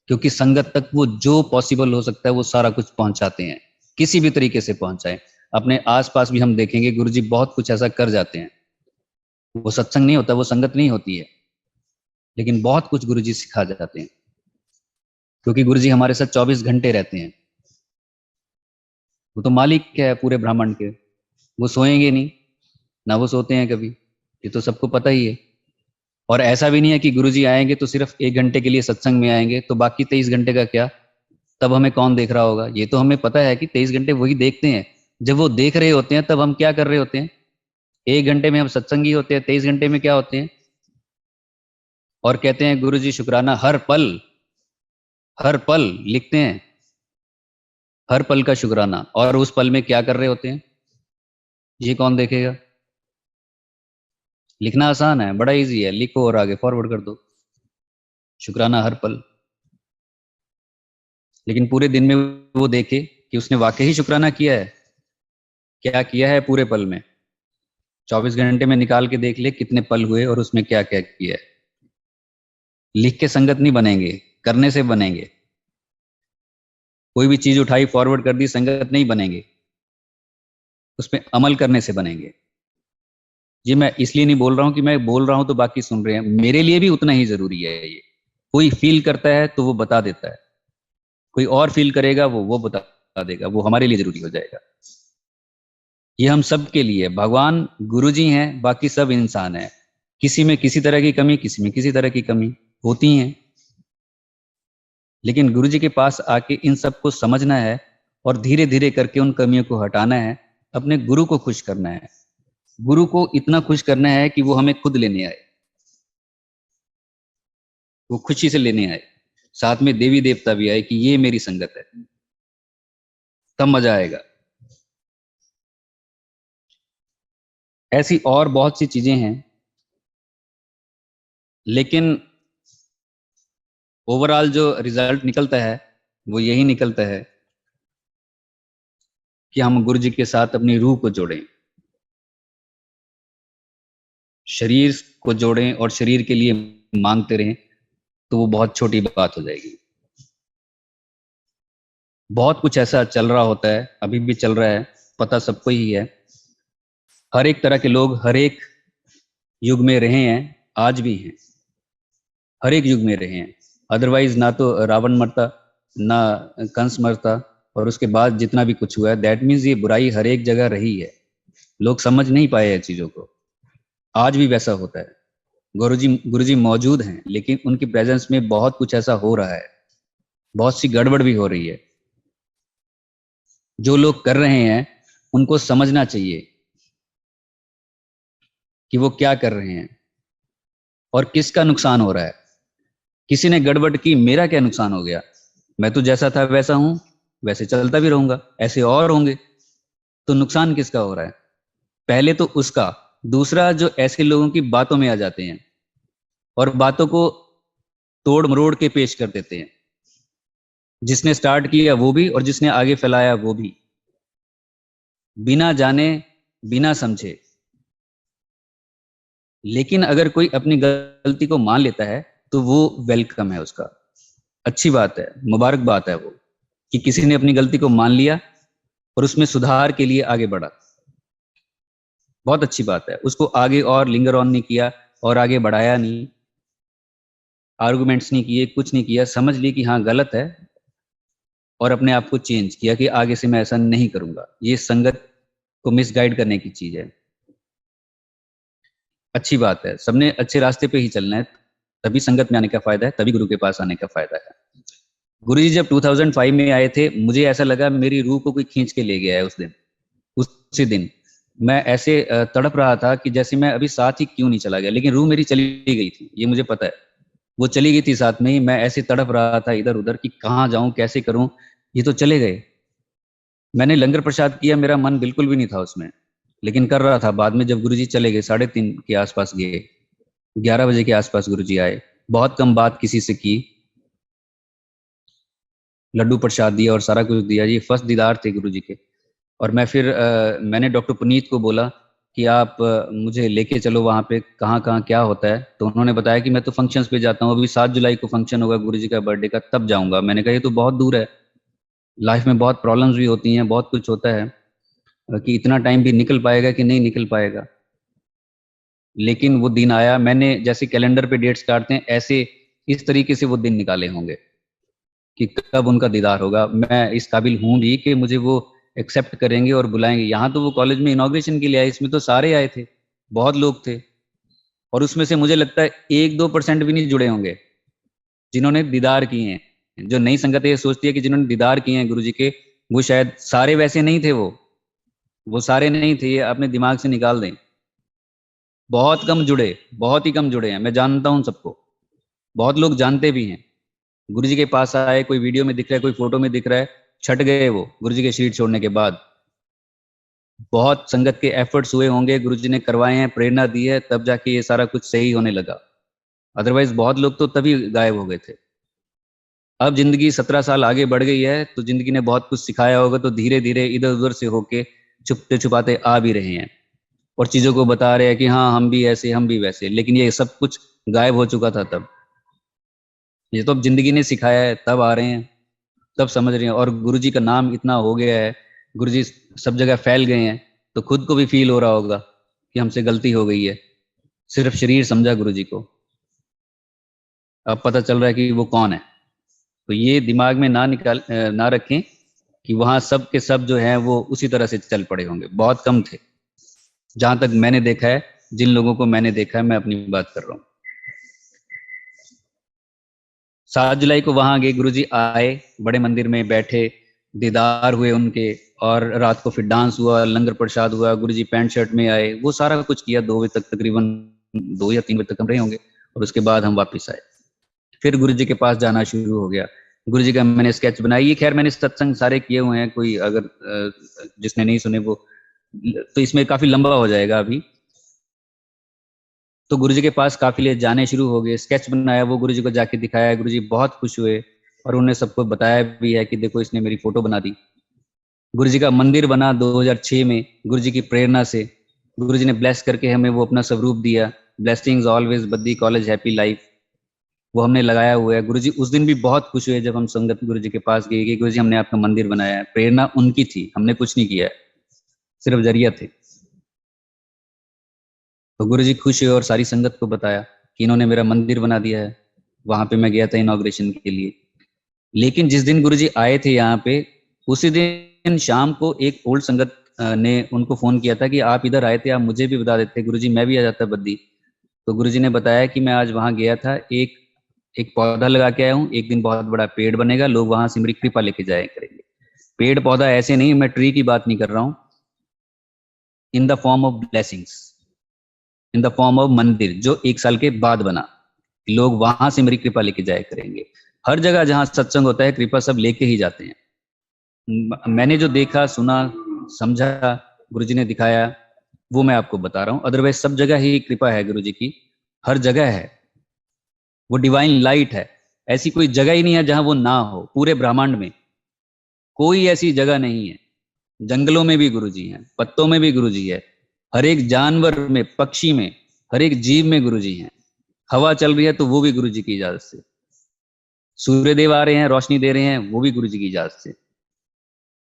क्योंकि संगत तक वो जो पॉसिबल हो सकता है वो सारा कुछ पहुंचाते हैं। किसी भी तरीके से पहुंचाएं। अपने आसपास भी हम देखेंगे गुरुजी बहुत कुछ ऐसा कर जाते हैं, वो सत्संग नहीं होता, वो संगत नहीं होती है, लेकिन बहुत कुछ गुरुजी सिखा जाते हैं, क्योंकि गुरुजी हमारे साथ 24 घंटे रहते हैं। वो तो मालिक क्या है पूरे ब्रह्मांड के, वो सोएंगे नहीं, ना वो सोते हैं कभी, ये तो सबको पता ही है। और ऐसा भी नहीं है कि गुरुजी आएंगे तो सिर्फ 1 घंटे के लिए सत्संग में आएंगे, तो बाकी 23 घंटे का क्या, तब हमें कौन देख रहा होगा? ये तो हमें पता है कि 23 घंटे वही देखते हैं। जब वो देख रहे होते हैं तब हम क्या कर रहे होते हैं? 1 घंटे में हम सत्संगी होते हैं, 23 घंटे में क्या होते हैं? और कहते हैं गुरुजी शुक्राना हर पल लिखते हैं, हर पल का शुक्राना। और उस पल में क्या कर रहे होते हैं ये कौन देखेगा? लिखना आसान है, बड़ा इजी है, लिखो और आगे फॉरवर्ड कर दो, शुक्राना हर पल। लेकिन पूरे दिन में वो देखे कि उसने वाकई ही शुक्राना किया है, क्या किया है पूरे पल में। 24 घंटे में निकाल के देख ले कितने पल हुए और उसमें क्या क्या किया है। लिख के संगत नहीं बनेंगे, करने से बनेंगे। कोई भी चीज उठाई फॉरवर्ड कर दी, संगत नहीं बनेंगे, उसमें अमल करने से बनेंगे। ये मैं इसलिए नहीं बोल रहा हूं कि मैं बोल रहा हूं तो बाकी सुन रहे हैं, मेरे लिए भी उतना ही जरूरी है ये। कोई फील करता है तो वो बता देता है, कोई और फील करेगा वो बता देगा, वो हमारे लिए जरूरी हो जाएगा। ये हम सब के लिए, भगवान गुरुजी हैं, बाकी सब इंसान हैं। किसी में किसी तरह की कमी, किसी में किसी तरह की कमी होती है, लेकिन गुरुजी के पास आके इन सबको समझना है और धीरे धीरे करके उन कमियों को हटाना है, अपने गुरु को खुश करना है। गुरु को इतना खुश करना है कि वो हमें खुद लेने आए, वो खुशी से लेने आए, साथ में देवी देवता भी आए कि ये मेरी संगत है, तब मजा आएगा। ऐसी और बहुत सी चीजें हैं, लेकिन ओवरऑल जो रिजल्ट निकलता है वो यही निकलता है कि हम गुरु जी के साथ अपनी रूह को जोड़ें, शरीर को जोड़ें और शरीर के लिए मांगते रहें, तो वो बहुत छोटी बात हो जाएगी। बहुत कुछ ऐसा चल रहा होता है, अभी भी चल रहा है, पता सबको ही है। हर एक तरह के लोग हर एक युग में रहे हैं, आज भी हैं, हर एक युग में रहे हैं। अदरवाइज ना तो रावण मरता, ना कंस मरता, और उसके बाद जितना भी कुछ हुआ है, दैट मीन्स ये बुराई हर एक जगह रही है, लोग समझ नहीं पाए हैं चीजों को। आज भी वैसा होता है। गुरुजी मौजूद हैं, लेकिन उनकी प्रेजेंस में बहुत कुछ ऐसा हो रहा है, बहुत सी गड़बड़ भी हो रही है। जो लोग कर रहे हैं उनको समझना चाहिए कि वो क्या कर रहे हैं और किसका नुकसान हो रहा है। किसी ने गड़बड़ की, मेरा क्या नुकसान हो गया? मैं तो जैसा था वैसा हूं, वैसे चलता भी रहूंगा, ऐसे और होंगे, तो नुकसान किसका हो रहा है? पहले तो उसका। दूसरा, जो ऐसे लोगों की बातों में आ जाते हैं और बातों को तोड़ मरोड़ के पेश कर देते हैं, जिसने स्टार्ट किया वो भी और जिसने आगे फैलाया वो भी, बिना जाने बिना समझे। लेकिन अगर कोई अपनी गलती को मान लेता है तो वो वेलकम है, उसका अच्छी बात है, मुबारक बात है वो, कि किसी ने अपनी गलती को मान लिया और उसमें सुधार के लिए आगे बढ़ा। बहुत अच्छी बात है, उसको आगे और लिंगर ऑन नहीं किया और आगे बढ़ाया नहीं, आर्गुमेंट्स नहीं किए, कुछ नहीं किया, समझ ली कि हाँ गलत है और अपने आप को चेंज किया कि आगे से मैं ऐसा नहीं करूंगा। ये संगत को मिसगाइड करने की चीज है। अच्छी बात है, सबने अच्छे रास्ते पे ही चलना है, तभी संगत में आने का फायदा है, तभी गुरु के पास आने का फायदा है। गुरुजी जब 2005 में आए थे, मुझे ऐसा लगा मेरी रूह को कोई खींच के ले गया है। उस दिन, उसी दिन मैं ऐसे तड़प रहा था कि जैसे मैं अभी साथ ही क्यों नहीं चला गया, लेकिन रूह मेरी चली गई थी, ये मुझे पता है, वो चली गई थी साथ में ही। मैं ऐसे तड़प रहा था इधर उधर कि कहाँ जाऊं, कैसे करूं, ये तो चले गए। मैंने लंगर प्रसाद किया, मेरा मन बिल्कुल भी नहीं था उसमें, लेकिन कर रहा था। बाद में जब गुरुजी चले गए, 3:30 के आसपास गए, 11 बजे के आसपास गुरुजी आए, बहुत कम बात किसी से की, लड्डू प्रसाद दिया और सारा कुछ दिया। ये फर्स्ट दीदार थे गुरुजी के। और मैं फिर मैंने डॉक्टर पुनीत को बोला कि आप मुझे लेके चलो वहाँ पे, कहाँ कहाँ क्या होता है। तो उन्होंने बताया कि मैं तो फंक्शंस पे जाता हूँ, अभी 7 जुलाई को फंक्शन होगा गुरुजी का बर्थडे का, तब जाऊँगा। मैंने कहा ये तो बहुत दूर है, लाइफ में बहुत प्रॉब्लम्स भी होती हैं, बहुत कुछ होता है कि इतना टाइम भी निकल पाएगा कि नहीं निकल पाएगा। लेकिन वो दिन आया, मैंने जैसे कैलेंडर पे डेट्स काटते हैं ऐसे इस तरीके से वो दिन निकाले होंगे कि कब उनका दीदार होगा। मैं इस काबिल हूँ भी कि मुझे वो एक्सेप्ट करेंगे और बुलाएंगे। यहाँ तो वो कॉलेज में इनॉग्रेशन के लिए आए, इसमें तो सारे आए थे, बहुत लोग थे, और उसमें से मुझे लगता है 1-2% भी नहीं जुड़े होंगे जिन्होंने दीदार किए हैं। जो नई संगत है ये सोचती है कि जिन्होंने दीदार किए हैं गुरु जी के, वो शायद सारे वैसे नहीं थे, वो सारे नहीं थे, ये अपने दिमाग से निकाल दें। बहुत कम जुड़े, बहुत ही कम जुड़े हैं। मैं जानता हूँ सबको, बहुत लोग जानते भी हैं। गुरु जी के पास आए, कोई वीडियो में दिख रहा है, कोई फोटो में दिख रहा है, छट गए वो गुरु जी के शरीर छोड़ने के बाद। बहुत संगत के एफर्ट्स हुए होंगे, गुरु जी ने करवाए हैं, प्रेरणा दी है, तब जाके ये सारा कुछ सही होने लगा। अदरवाइज बहुत लोग तो तभी गायब हो गए थे। अब जिंदगी 17 साल आगे बढ़ गई है, तो जिंदगी ने बहुत कुछ सिखाया होगा, तो धीरे धीरे इधर उधर से होके छुपते छुपाते आ भी रहे हैं और चीजों को बता रहे हैं कि हाँ हम भी ऐसे, हम भी वैसे। लेकिन ये सब कुछ गायब हो चुका था तब। ये तो अब जिंदगी ने सिखाया है, तब आ रहे हैं, तब समझ रहे हैं। और गुरु जी का नाम इतना हो गया है, गुरु जी सब जगह फैल गए हैं, तो खुद को भी फील हो रहा होगा कि हमसे गलती हो गई है। सिर्फ शरीर समझा गुरु जी को, अब पता चल रहा है कि वो कौन है। तो ये दिमाग में ना रखें कि वहां सब के सब जो हैं वो उसी तरह से चल पड़े होंगे। बहुत कम थे, जहां तक मैंने देखा है, जिन लोगों को मैंने देखा है, मैं अपनी बात कर रहा हूँ। 7 जुलाई को वहां गए, गुरुजी आए, बड़े मंदिर में बैठे, दीदार हुए उनके, और रात को फिर डांस हुआ, लंगर प्रसाद हुआ, गुरुजी पैंट शर्ट में आए, वो सारा कुछ किया। 2 बजे तक, तकरीबन 2 या 3 बजे तक हम रहे होंगे, और उसके बाद हम वापस आए। फिर गुरु जी के पास जाना शुरू हो गया। गुरु जी का मैंने स्केच बनाई। ये खैर मैंने सत्संग सारे किए हुए हैं, कोई अगर जिसने नहीं सुने वो, तो इसमें काफी लंबा हो जाएगा अभी। तो गुरु जी के पास काफिले जाने शुरू हो गए, स्केच बनाया, वो गुरु जी को जाके दिखाया। गुरु जी बहुत खुश हुए और उन्होंने सबको बताया भी है कि देखो इसने मेरी फोटो बना दी। गुरु जी का मंदिर बना 2006 में, गुरु जी की प्रेरणा से। गुरु जी ने ब्लेस करके हमें वो अपना स्वरूप दिया, blessings always Baddi college happy life, वो हमने लगाया हुआ है। गुरुजी उस दिन भी बहुत खुश हुए जब हम संगत गुरुजी के पास गए कि गुरुजी हमने आपका मंदिर बनाया है। प्रेरणा उनकी थी, हमने कुछ नहीं किया है, सिर्फ जरिया थे। तो गुरुजी खुश हुए और सारी संगत को बताया कि इन्होंने मेरा मंदिर बना दिया है। वहां पे मैं गया था इनॉग्रेशन के लिए। लेकिन जिस दिन गुरुजी आए थे यहाँ पे, उसी दिन शाम को एक ओल्ड संगत ने उनको फोन किया था कि आप इधर आए थे, आप मुझे भी बता देते गुरुजी, मैं भी आ जाता बद्दी। तो गुरुजी ने बताया कि मैं आज वहां गया था, एक एक पौधा लगा के आया हूँ, एक दिन बहुत बड़ा पेड़ बनेगा, लोग वहां से मेरी कृपा लेके जाया करेंगे। पेड़ पौधा ऐसे नहीं, मैं ट्री की बात नहीं कर रहा हूँ, in the form of blessings, in the form of मंदिर जो 1 साल के बाद बना, लोग वहां से मेरी कृपा लेके जाया करेंगे। हर जगह जहां सत्संग होता है, कृपा सब लेके ही जाते हैं। मैंने जो देखा, सुना, समझा, गुरुजी ने दिखाया, वो मैं आपको बता रहा हूँ। अदरवाइज सब जगह ही कृपा है गुरुजी की, हर जगह है। वो डिवाइन लाइट है, ऐसी कोई जगह ही नहीं है जहां वो ना हो। पूरे ब्रह्मांड में कोई ऐसी जगह नहीं है। जंगलों में भी गुरुजी हैं, पत्तों में भी गुरुजी है, हर एक जानवर में, पक्षी में, हर एक जीव में गुरुजी हैं। हवा चल रही है तो वो भी गुरुजी की इजाजत से। सूर्य देव आ रहे हैं, रोशनी दे रहे हैं, वो भी गुरुजी की इजाजत से।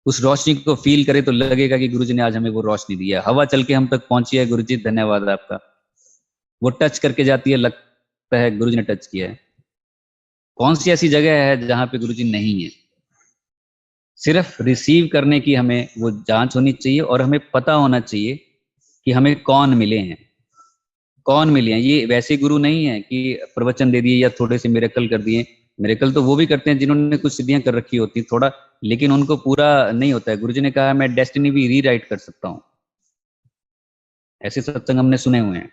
उस रोशनी को फील करे तो लगेगा कि गुरुजी ने आज हमें वो रोशनी दी है। हवा चल के हम तक पहुंची है, गुरुजी धन्यवाद आपका। वो टच करके जाती है, लगता है गुरुजी ने टच किया है। कौन सी ऐसी जगह है जहां पे गुरुजी नहीं है? सिर्फ रिसीव करने की हमें वो जांच होनी चाहिए, और हमें पता होना चाहिए कि हमें कौन मिले हैं, कौन मिले हैं। ये वैसे गुरु नहीं है कि प्रवचन दे दिए या थोड़े से मिरेकल कर दिए। मिरेकल तो वो भी करते हैं जिन्होंने कुछ सिद्धियां कर रखी होती थोड़ा, लेकिन उनको पूरा नहीं होता है। गुरुजी ने कहा मैं डेस्टिनी भी रीराइट कर सकता हूँ, ऐसे सत्संग हमने सुने हुए हैं।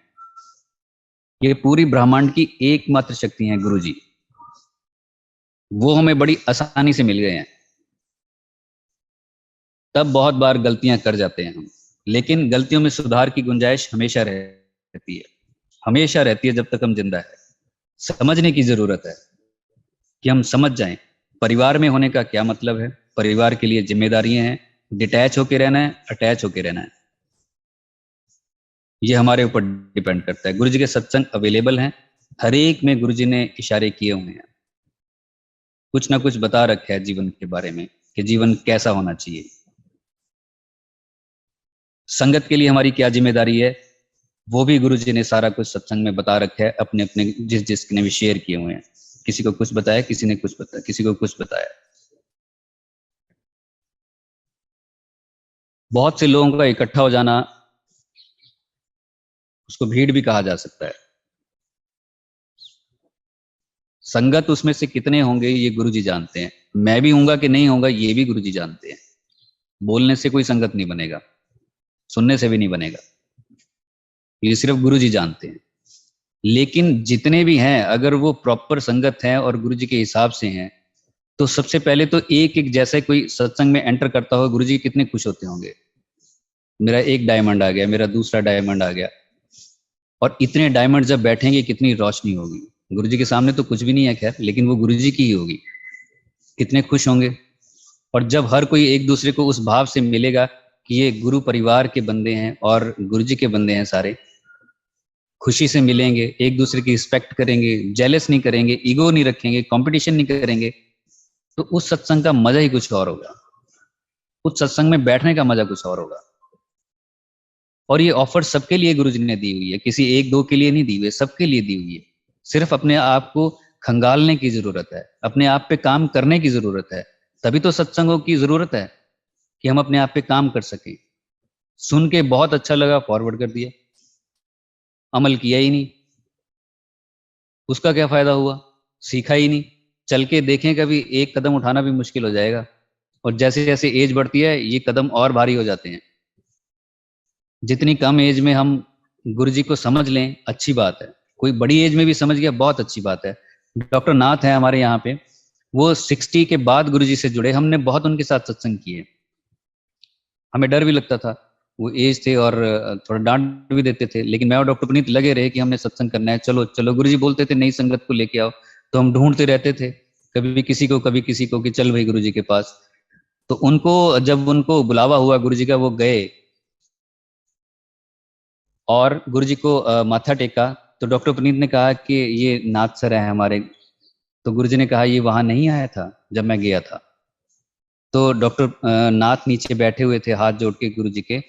ये पूरी ब्रह्मांड की एकमात्र शक्ति है गुरुजी, वो हमें बड़ी आसानी से मिल गए हैं। तब बहुत बार गलतियां कर जाते हैं हम, लेकिन गलतियों में सुधार की गुंजाइश हमेशा रहती है, हमेशा रहती है जब तक हम जिंदा है। समझने की जरूरत है कि हम समझ जाएं परिवार में होने का क्या मतलब है, परिवार के लिए जिम्मेदारियां हैं, डिटैच होके रहना है, अटैच होके रहना है, ये हमारे ऊपर डिपेंड करता है। गुरुजी के सत्संग अवेलेबल हैं, हर एक में गुरुजी ने इशारे किए हुए हैं, कुछ ना कुछ बता रखा है जीवन के बारे में। कि जीवन कैसा होना चाहिए। संगत के लिए हमारी क्या जिम्मेदारी है, वो भी गुरु जी ने सारा कुछ सत्संग में बता रखा है, अपने अपने जिसने भी शेयर किए हुए हैं। किसी को कुछ बताया, किसी ने कुछ बताया, किसी को कुछ बताया। बहुत से लोगों का इकट्ठा हो जाना, उसको भीड़ भी कहा जा सकता है। संगत उसमें से कितने होंगे ये गुरु जी जानते हैं, मैं भी हूंगा कि नहीं होगा ये भी गुरु जी जानते हैं। बोलने से कोई संगत नहीं बनेगा, सुनने से भी नहीं बनेगा, ये सिर्फ गुरु जी जानते हैं। लेकिन जितने भी हैं, अगर वो प्रॉपर संगत हैं और गुरु जी के हिसाब से हैं, तो सबसे पहले तो एक एक जैसे कोई सत्संग में एंटर करता हो, गुरु जी कितने खुश होते होंगे, मेरा एक डायमंड आ गया, मेरा दूसरा डायमंड आ गया। और इतने डायमंड जब बैठेंगे कितनी रोशनी होगी। गुरु जी के सामने तो कुछ भी नहीं है खैर, लेकिन वो गुरु जी की ही होगी, कितने खुश होंगे। और जब हर कोई एक दूसरे को उस भाव से मिलेगा कि ये गुरु परिवार के बंदे हैं और गुरु जी के बंदे हैं, सारे खुशी से मिलेंगे, एक दूसरे की रिस्पेक्ट करेंगे, जेलस नहीं करेंगे, ईगो नहीं रखेंगे, कंपटीशन नहीं करेंगे, तो उस सत्संग का मजा ही कुछ और होगा, उस सत्संग में बैठने का मजा कुछ और होगा। और ये ऑफर सबके लिए गुरु जी ने दी हुई है, किसी एक दो के लिए नहीं दी हुई है, सबके लिए दी हुई है। सिर्फ अपने आप को खंगालने की जरूरत है, अपने आप पे काम करने की जरूरत है, तभी तो सत्संगों की जरूरत है कि हम अपने आप पे काम कर सकें। सुन के बहुत अच्छा लगा, फॉरवर्ड कर दिया, अमल किया ही नहीं, उसका क्या फायदा हुआ, सीखा ही नहीं। चल के देखें, कभी एक कदम उठाना भी मुश्किल हो जाएगा, और जैसे जैसे एज बढ़ती है ये कदम और भारी हो जाते हैं। जितनी कम एज में हम गुरु जी को समझ लें अच्छी बात है, कोई बड़ी एज में भी समझ गया बहुत अच्छी बात है। डॉक्टर नाथ है हमारे यहाँ पे, वो 60 के बाद गुरु जी से जुड़े, हमने बहुत उनके साथ सत्संग किए, हमें डर भी लगता था, वो एज थे और थोड़ा डांट भी देते थे, लेकिन मैं और डॉक्टर पुनीत लगे रहे कि हमने सत्संग करना है, चलो चलो। गुरु जी बोलते थे नई संगत को लेके आओ, तो हम ढूंढते रहते थे, कभी किसी को कभी किसी को, कि चल भाई गुरु जी के पास। तो उनको जब उनको बुलावा हुआ गुरु जी का, वो गए और गुरु जी को माथा टेका। तो डॉक्टर पुनीत ने कहा कि ये नाथ सर है हमारे। तो गुरु जी ने कहा ये वहां नहीं आया था जब मैं गया था। तो डॉक्टर नाथ नीचे बैठे हुए थे हाथ जोड़ के गुरु जी के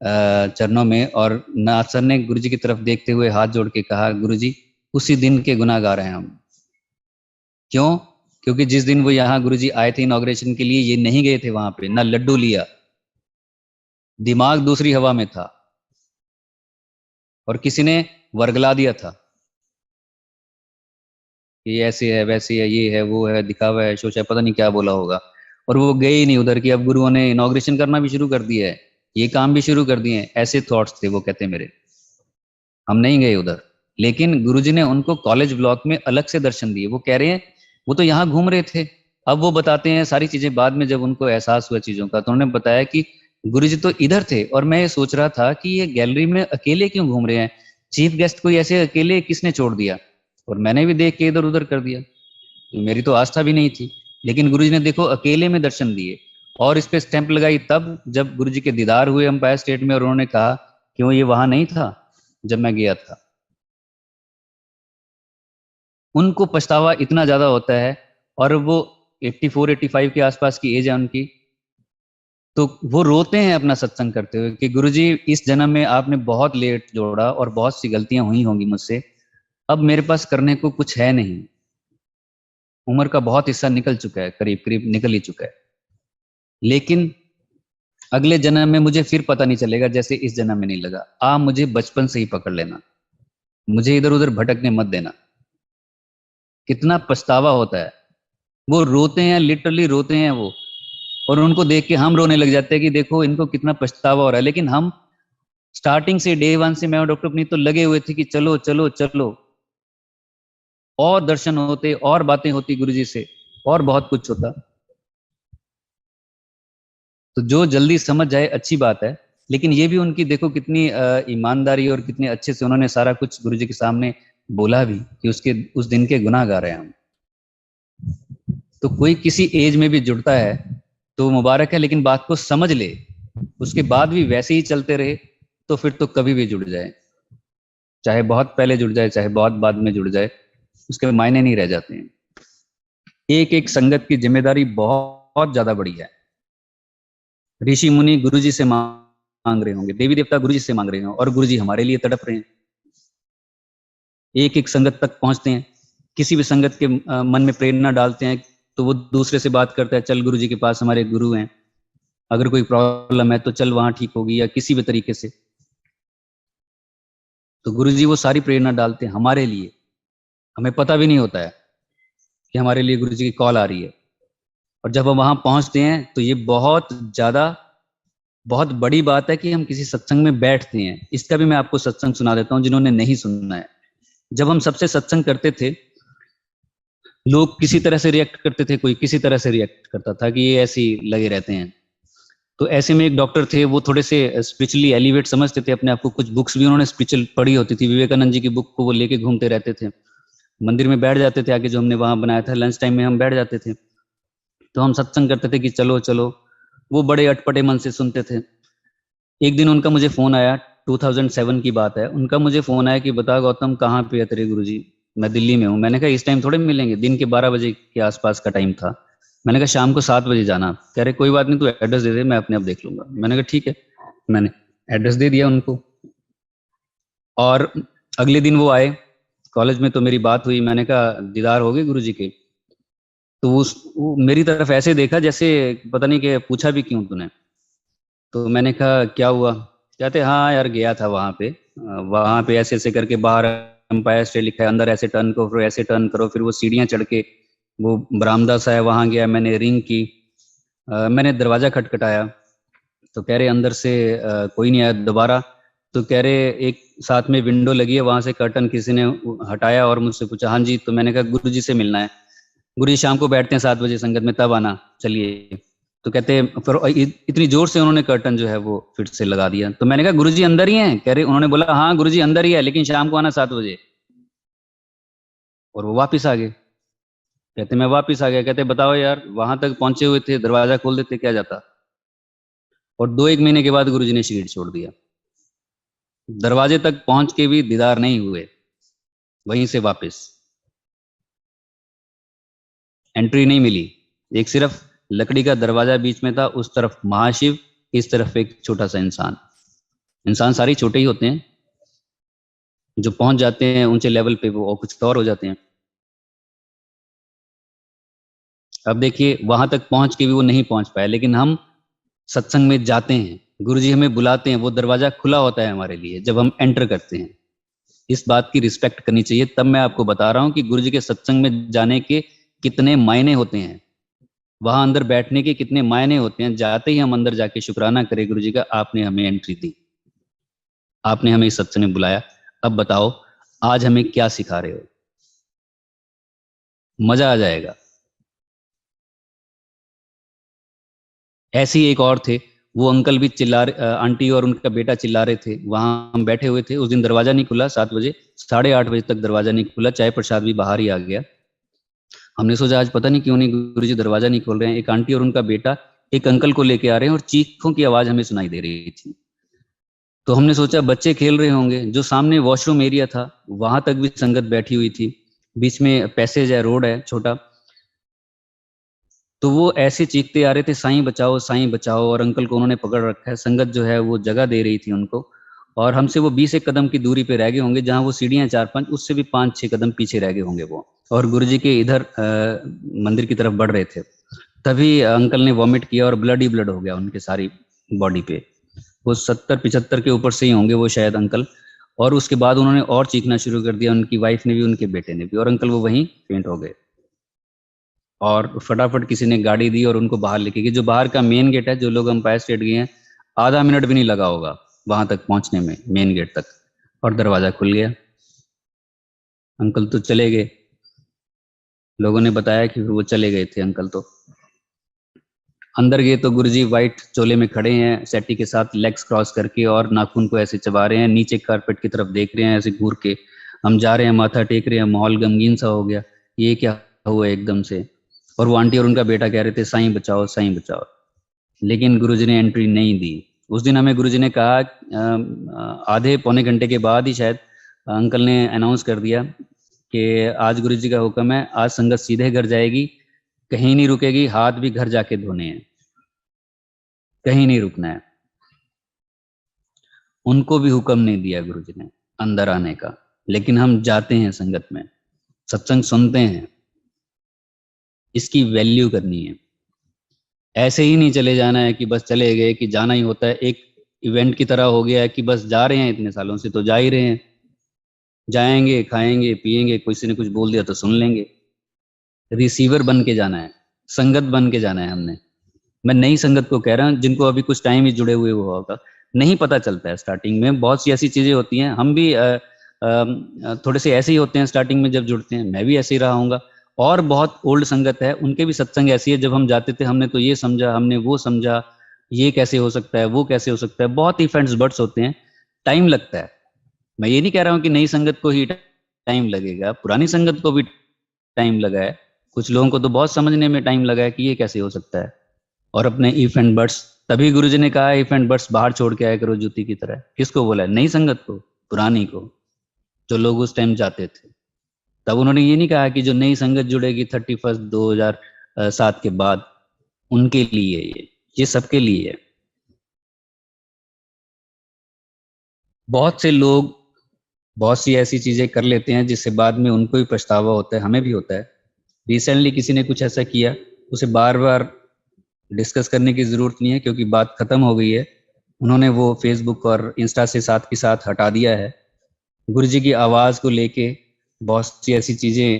चरणों में, और नाथ सर ने गुरु जी की तरफ देखते हुए हाथ जोड़ के कहा, गुरु जी उसी दिन के गुनाहगार हैं हम। क्यों? क्योंकि जिस दिन वो यहाँ गुरु जी आए थे इनॉग्रेशन के लिए, ये नहीं गए थे वहां पे, ना लड्डू लिया, दिमाग दूसरी हवा में था, और किसी ने वर्गला दिया था कि ऐसे है वैसे है, ये है वो है, दिखावा है, शोशा है, पता नहीं क्या बोला होगा। और वो गए ही नहीं उधर की, अब गुरुओं ने इनॉग्रेशन करना भी शुरू कर दिया है, ये काम भी शुरू कर दिए हैं, ऐसे थॉट्स थे वो कहते मेरे। हम नहीं गए उधर, लेकिन गुरुजी ने उनको कॉलेज ब्लॉक में अलग से दर्शन दिए। वो कह रहे हैं वो तो यहाँ घूम रहे थे। अब वो बताते हैं सारी चीजें बाद में, जब उनको एहसास हुआ चीजों का, तो उन्होंने बताया कि गुरुजी तो इधर थे और मैं ये सोच रहा था कि ये गैलरी में अकेले क्यों घूम रहे हैं, चीफ गेस्ट कोई ऐसे अकेले किसने छोड़ दिया, और मैंने भी देख के इधर उधर कर दिया, तो मेरी तो आस्था भी नहीं थी। लेकिन गुरुजी ने देखो अकेले में दर्शन दिए, और इस पे स्टैंप लगाई तब जब गुरुजी के दीदार हुए अंपायर स्टेट में, और उन्होंने कहा क्यों ये वहां नहीं था जब मैं गया था। उनको पछतावा इतना ज्यादा होता है, और वो 84 85 के आसपास की एज है उनकी, तो वो रोते हैं अपना सत्संग करते हुए कि गुरुजी इस जन्म में आपने बहुत लेट जोड़ा और बहुत सी गलतियां हुई होंगी मुझसे, अब मेरे पास करने को कुछ है नहीं, उम्र का बहुत हिस्सा निकल चुका है, करीब करीब निकल ही चुका है, लेकिन अगले जन्म में मुझे फिर पता नहीं चलेगा जैसे इस जन्म में नहीं लगा। आप मुझे बचपन से ही पकड़ लेना, मुझे इधर उधर भटकने मत देना। कितना पछतावा होता है, वो रोते हैं, लिटरली रोते हैं वो, और उनको देख के हम रोने लग जाते हैं कि देखो इनको कितना पछतावा हो रहा है। लेकिन हम स्टार्टिंग से डे वन से मैं और डॉक्टर पुनीत तो लगे हुए थे कि चलो चलो चलो, और दर्शन होते और बातें होती गुरुजी से, और बहुत कुछ होता। तो जो जल्दी समझ जाए अच्छी बात है, लेकिन ये भी उनकी देखो कितनी ईमानदारी, और कितने अच्छे से उन्होंने सारा कुछ गुरुजी के सामने बोला भी कि उसके उस दिन के गुनाहगार हैं हम। तो कोई किसी एज में भी जुड़ता है तो मुबारक है, लेकिन बात को समझ ले, उसके बाद भी वैसे ही चलते रहे तो फिर तो कभी भी जुड़ जाए, चाहे बहुत पहले जुड़ जाए चाहे बहुत बाद में जुड़ जाए, उसके मायने नहीं रह जाते हैं। एक एक संगत की जिम्मेदारी बहुत बहुत ज्यादा बढ़िया है। ऋषि मुनि गुरु जी से मांग रहे होंगे, देवी देवता गुरु जी से मांग रहे होंगे, और गुरु जी हमारे लिए तड़प रहे हैं। एक एक संगत तक पहुंचते हैं, किसी भी संगत के मन में प्रेरणा डालते हैं तो वो दूसरे से बात करता है, चल गुरु जी के पास, हमारे गुरु हैं, अगर कोई प्रॉब्लम है तो चल वहां ठीक होगी, या किसी भी तरीके से। तो गुरु जी वो सारी प्रेरणा डालते हैं हमारे लिए, हमें पता भी नहीं होता है कि हमारे लिए गुरु जी की कॉल आ रही है। और जब हम वहां पहुंचते हैं तो ये बहुत बड़ी बात है कि हम किसी सत्संग में बैठते हैं। इसका भी मैं आपको सत्संग सुना देता हूं जिन्होंने नहीं सुनना है। जब हम सबसे सत्संग करते थे, लोग किसी तरह से रिएक्ट करते थे, कोई किसी तरह से रिएक्ट करता था कि ये ऐसे ही लगे रहते हैं। तो ऐसे में एक डॉक्टर थे, वो थोड़े से स्पिरिचुअली एलिवेट समझते थे अपने आप को, कुछ बुक्स भी उन्होंने स्पिरिचुअल पढ़ी होती थी, विवेकानंद जी की बुक को वो लेके घूमते रहते थे, मंदिर में बैठ जाते थे आके, जो हमने वहां बनाया था, लंच टाइम में हम बैठ जाते थे। तो हम सत्संग करते थे कि चलो चलो, वो बड़े अटपटे मन से सुनते थे। एक दिन उनका मुझे फोन आया, 2007 की बात है, उनका मुझे फोन आया कि बता गौतम कहाँ पे है तेरे गुरुजी। मैं दिल्ली में हूँ। मैंने कहा इस टाइम थोड़े मिलेंगे, दिन के 12 बजे के आसपास का टाइम था। मैंने कहा शाम को 7 बजे जाना। कह रहे कोई बात नहीं, तू एड्रेस दे दे, मैं अपने आप देख लूंगा। मैंने कहा ठीक है। मैंने एड्रेस दे दिया उनको, और अगले दिन वो आए कॉलेज में, तो मेरी बात हुई। मैंने कहा दीदार हो गए गुरुजी के? तो वो मेरी तरफ ऐसे देखा जैसे पता नहीं कि पूछा भी क्यों तूने। तो मैंने कहा क्या हुआ? कहते हाँ यार गया था वहाँ पे, वहाँ पे ऐसे ऐसे करके, बाहर एम्पायर स्टेट लिखा है, अंदर ऐसे टर्न करो, फिर ऐसे टर्न करो, फिर वो सीढ़ियाँ चढ़ के वो बरामदा सा है, वहाँ गया। मैंने रिंग की, मैंने दरवाज़ा खटखटाया, तो कह रहे अंदर से कोई नहीं आया। दोबारा तो कह रहे एक साथ में विंडो लगी है, वहाँ से कर्टन किसी ने हटाया और मुझसे पूछा हाँ जी। तो मैंने कहा गुरु जी से मिलना है। गुरु जी शाम को बैठते हैं 7 बजे संगत में, तब आना, चलिए। तो कहते फिर इतनी जोर से उन्होंने कर्टन जो है वो फिर से लगा दिया। तो मैंने कहा गुरुजी अंदर ही हैं? कह रहे, उन्होंने बोला हाँ गुरुजी अंदर ही है, लेकिन शाम को आना 7 बजे। और वो वापस आ गए। कहते मैं वापस आ गया। कहते बताओ यार, वहां तक पहुंचे हुए थे, दरवाजा खोल देते क्या जाता। और 2-1 महीने के बाद गुरुजी ने शरीर छोड़ दिया। दरवाजे तक पहुंच के भी दीदार नहीं हुए, वहीं से वापस एंट्री नहीं मिली। एक सिर्फ लकड़ी का दरवाजा बीच में था, उस तरफ महाशिव, इस तरफ एक छोटा सा इंसान। इंसान सारे छोटे ही होते हैं, जो पहुंच जाते हैं ऊंचे लेवल पे वो और कुछ और हो जाते हैं। अब देखिए वहां तक पहुंच के भी वो नहीं पहुंच पाए, लेकिन हम सत्संग में जाते हैं, गुरुजी हमें बुलाते हैं, वो दरवाजा खुला होता है हमारे लिए जब हम एंटर करते हैं। इस बात की रिस्पेक्ट करनी चाहिए। तब मैं आपको बता रहा हूं कि गुरुजी के सत्संग में जाने के कितने मायने होते हैं, वहां अंदर बैठने के कितने मायने होते हैं। जाते ही हम अंदर जाके शुक्राना करें गुरुजी का, आपने हमें एंट्री दी, आपने हमें इस सत्संग में बुलाया। अब बताओ आज हमें क्या सिखा रहे हो? मजा आ जाएगा। ऐसे ही एक और थे, वो अंकल भी आंटी और उनका बेटा चिल्ला रहे थे। वहां हम बैठे हुए थे, उस दिन दरवाजा नहीं खुला, 7 बजे, 8:30 बजे तक दरवाजा नहीं खुला, चाय प्रसाद भी बाहर ही आ गया। हमने सोचा आज पता नहीं क्यों नहीं गुरुजी दरवाजा नहीं खोल रहे हैं। एक आंटी और उनका बेटा एक अंकल को लेके आ रहे हैं, और चीखों की आवाज हमें सुनाई दे रही थी। तो हमने सोचा बच्चे खेल रहे होंगे। जो सामने वॉशरूम एरिया था वहां तक भी संगत बैठी हुई थी, बीच में पैसेज है, रोड है छोटा। तो वो ऐसे चीखते आ रहे थे साईं बचाओ साईं बचाओ, और अंकल को उन्होंने पकड़ रखा है। संगत जो है वो जगह दे रही थी उनको, और हमसे वो 20 कदम की दूरी पे रह गए होंगे, जहाँ वो सीढ़ियाँ 4-5, उससे भी 5-6 कदम पीछे रह गए होंगे वो, और गुरुजी के इधर मंदिर की तरफ बढ़ रहे थे। तभी अंकल ने वॉमिट किया और ब्लड ही ब्लड हो गया उनके सारी बॉडी पे। वो 70-75 के ऊपर से ही होंगे वो शायद अंकल। और उसके बाद उन्होंने और चीखना शुरू कर दिया, उनकी वाइफ ने भी, उनके बेटे ने भी, और अंकल वो वहीं फेंट हो गए। और फटाफट किसी ने गाड़ी दी और उनको बाहर लेके गए। जो बाहर का मेन गेट है, जो लोग अंपायर स्टेट गए हैं, आधा मिनट भी नहीं लगा होगा वहां तक पहुंचने में, मेन गेट तक, और दरवाजा खुल गया। अंकल तो चले गए, लोगों ने बताया कि वो चले गए थे अंकल। तो अंदर गए तो गुरुजी वाइट चोले में खड़े हैं, सेटी के साथ लेग्स क्रॉस करके, और नाखून को ऐसे चबा रहे हैं, नीचे कारपेट की तरफ देख रहे हैं ऐसे घूर के। हम जा रहे हैं, माथा टेक रहे हैं, माहौल गमगीन सा हो गया, ये क्या हुआ एकदम से। और वो आंटी और उनका बेटा कह रहे थे साईं बचाओ साईं बचाओ, लेकिन गुरुजी ने एंट्री नहीं दी। उस दिन हमें गुरुजी ने कहा, आधे पौने घंटे के बाद ही शायद अंकल ने अनाउंस कर दिया कि आज गुरुजी का हुक्म है, आज संगत सीधे घर जाएगी, कहीं नहीं रुकेगी, हाथ भी घर जाके धोने हैं, कहीं नहीं रुकना है। उनको भी हुक्म नहीं दिया गुरु जी ने अंदर आने का, लेकिन हम जाते हैं संगत में, सत्संग सुनते हैं। इसकी वैल्यू करनी है। ऐसे ही नहीं चले जाना है कि बस चले गए, कि जाना ही होता है, एक इवेंट की तरह हो गया है कि बस जा रहे हैं, इतने सालों से तो जा ही रहे हैं, जाएंगे खाएंगे पिएंगे, किसी ने कुछ बोल दिया तो सुन लेंगे। रिसीवर बन के जाना है, संगत बन के जाना है हमने। मैं नई संगत को कह रहा हूँ, जिनको अभी कुछ टाइम ही जुड़े हुए हुआ होगा, नहीं पता चलता है स्टार्टिंग में, बहुत सी ऐसी चीजें होती हैं। हम भी थोड़े से ऐसे ही होते हैं स्टार्टिंग में जब जुड़ते हैं, मैं भी ऐसे ही रहा हूँगा। और बहुत ओल्ड संगत है, उनके भी सत्संग ऐसी है, जब हम जाते थे हमने तो ये समझा, हमने वो समझा, ये कैसे हो सकता है, वो कैसे हो सकता है, बहुत ही फ्रेंड्स बर्ड्स होते हैं, टाइम लगता है। मैं ये नहीं कह रहा हूँ कि नई संगत को ही टाइम लगेगा, पुरानी संगत को भी टाइम लगा है, कुछ लोगों को तो बहुत समझने में टाइम लगा है कि ये कैसे हो सकता है। और अपने इफ एंड बट्स, तभी गुरुजी ने कहा इफ एंड बट्स बाहर छोड़ के आया करो जूती की तरह। किसको बोला है? नई संगत को, पुरानी को, जो लोग उस टाइम जाते थे। तब उन्होंने ये नहीं कहा कि जो नई संगत जुड़ेगी 31 2007 के बाद, उनके लिए ये सबके लिए है। बहुत से लोग बहुत सी ऐसी चीजें कर लेते हैं जिससे बाद में उनको भी पछतावा होता है, हमें भी होता है। रिसेंटली किसी ने कुछ ऐसा किया, उसे बार बार डिस्कस करने की जरूरत नहीं है, क्योंकि बात खत्म हो गई है। उन्होंने वो फेसबुक और इंस्टा से साथ के साथ हटा दिया है। गुरुजी की आवाज को लेके बहुत सी ऐसी चीजें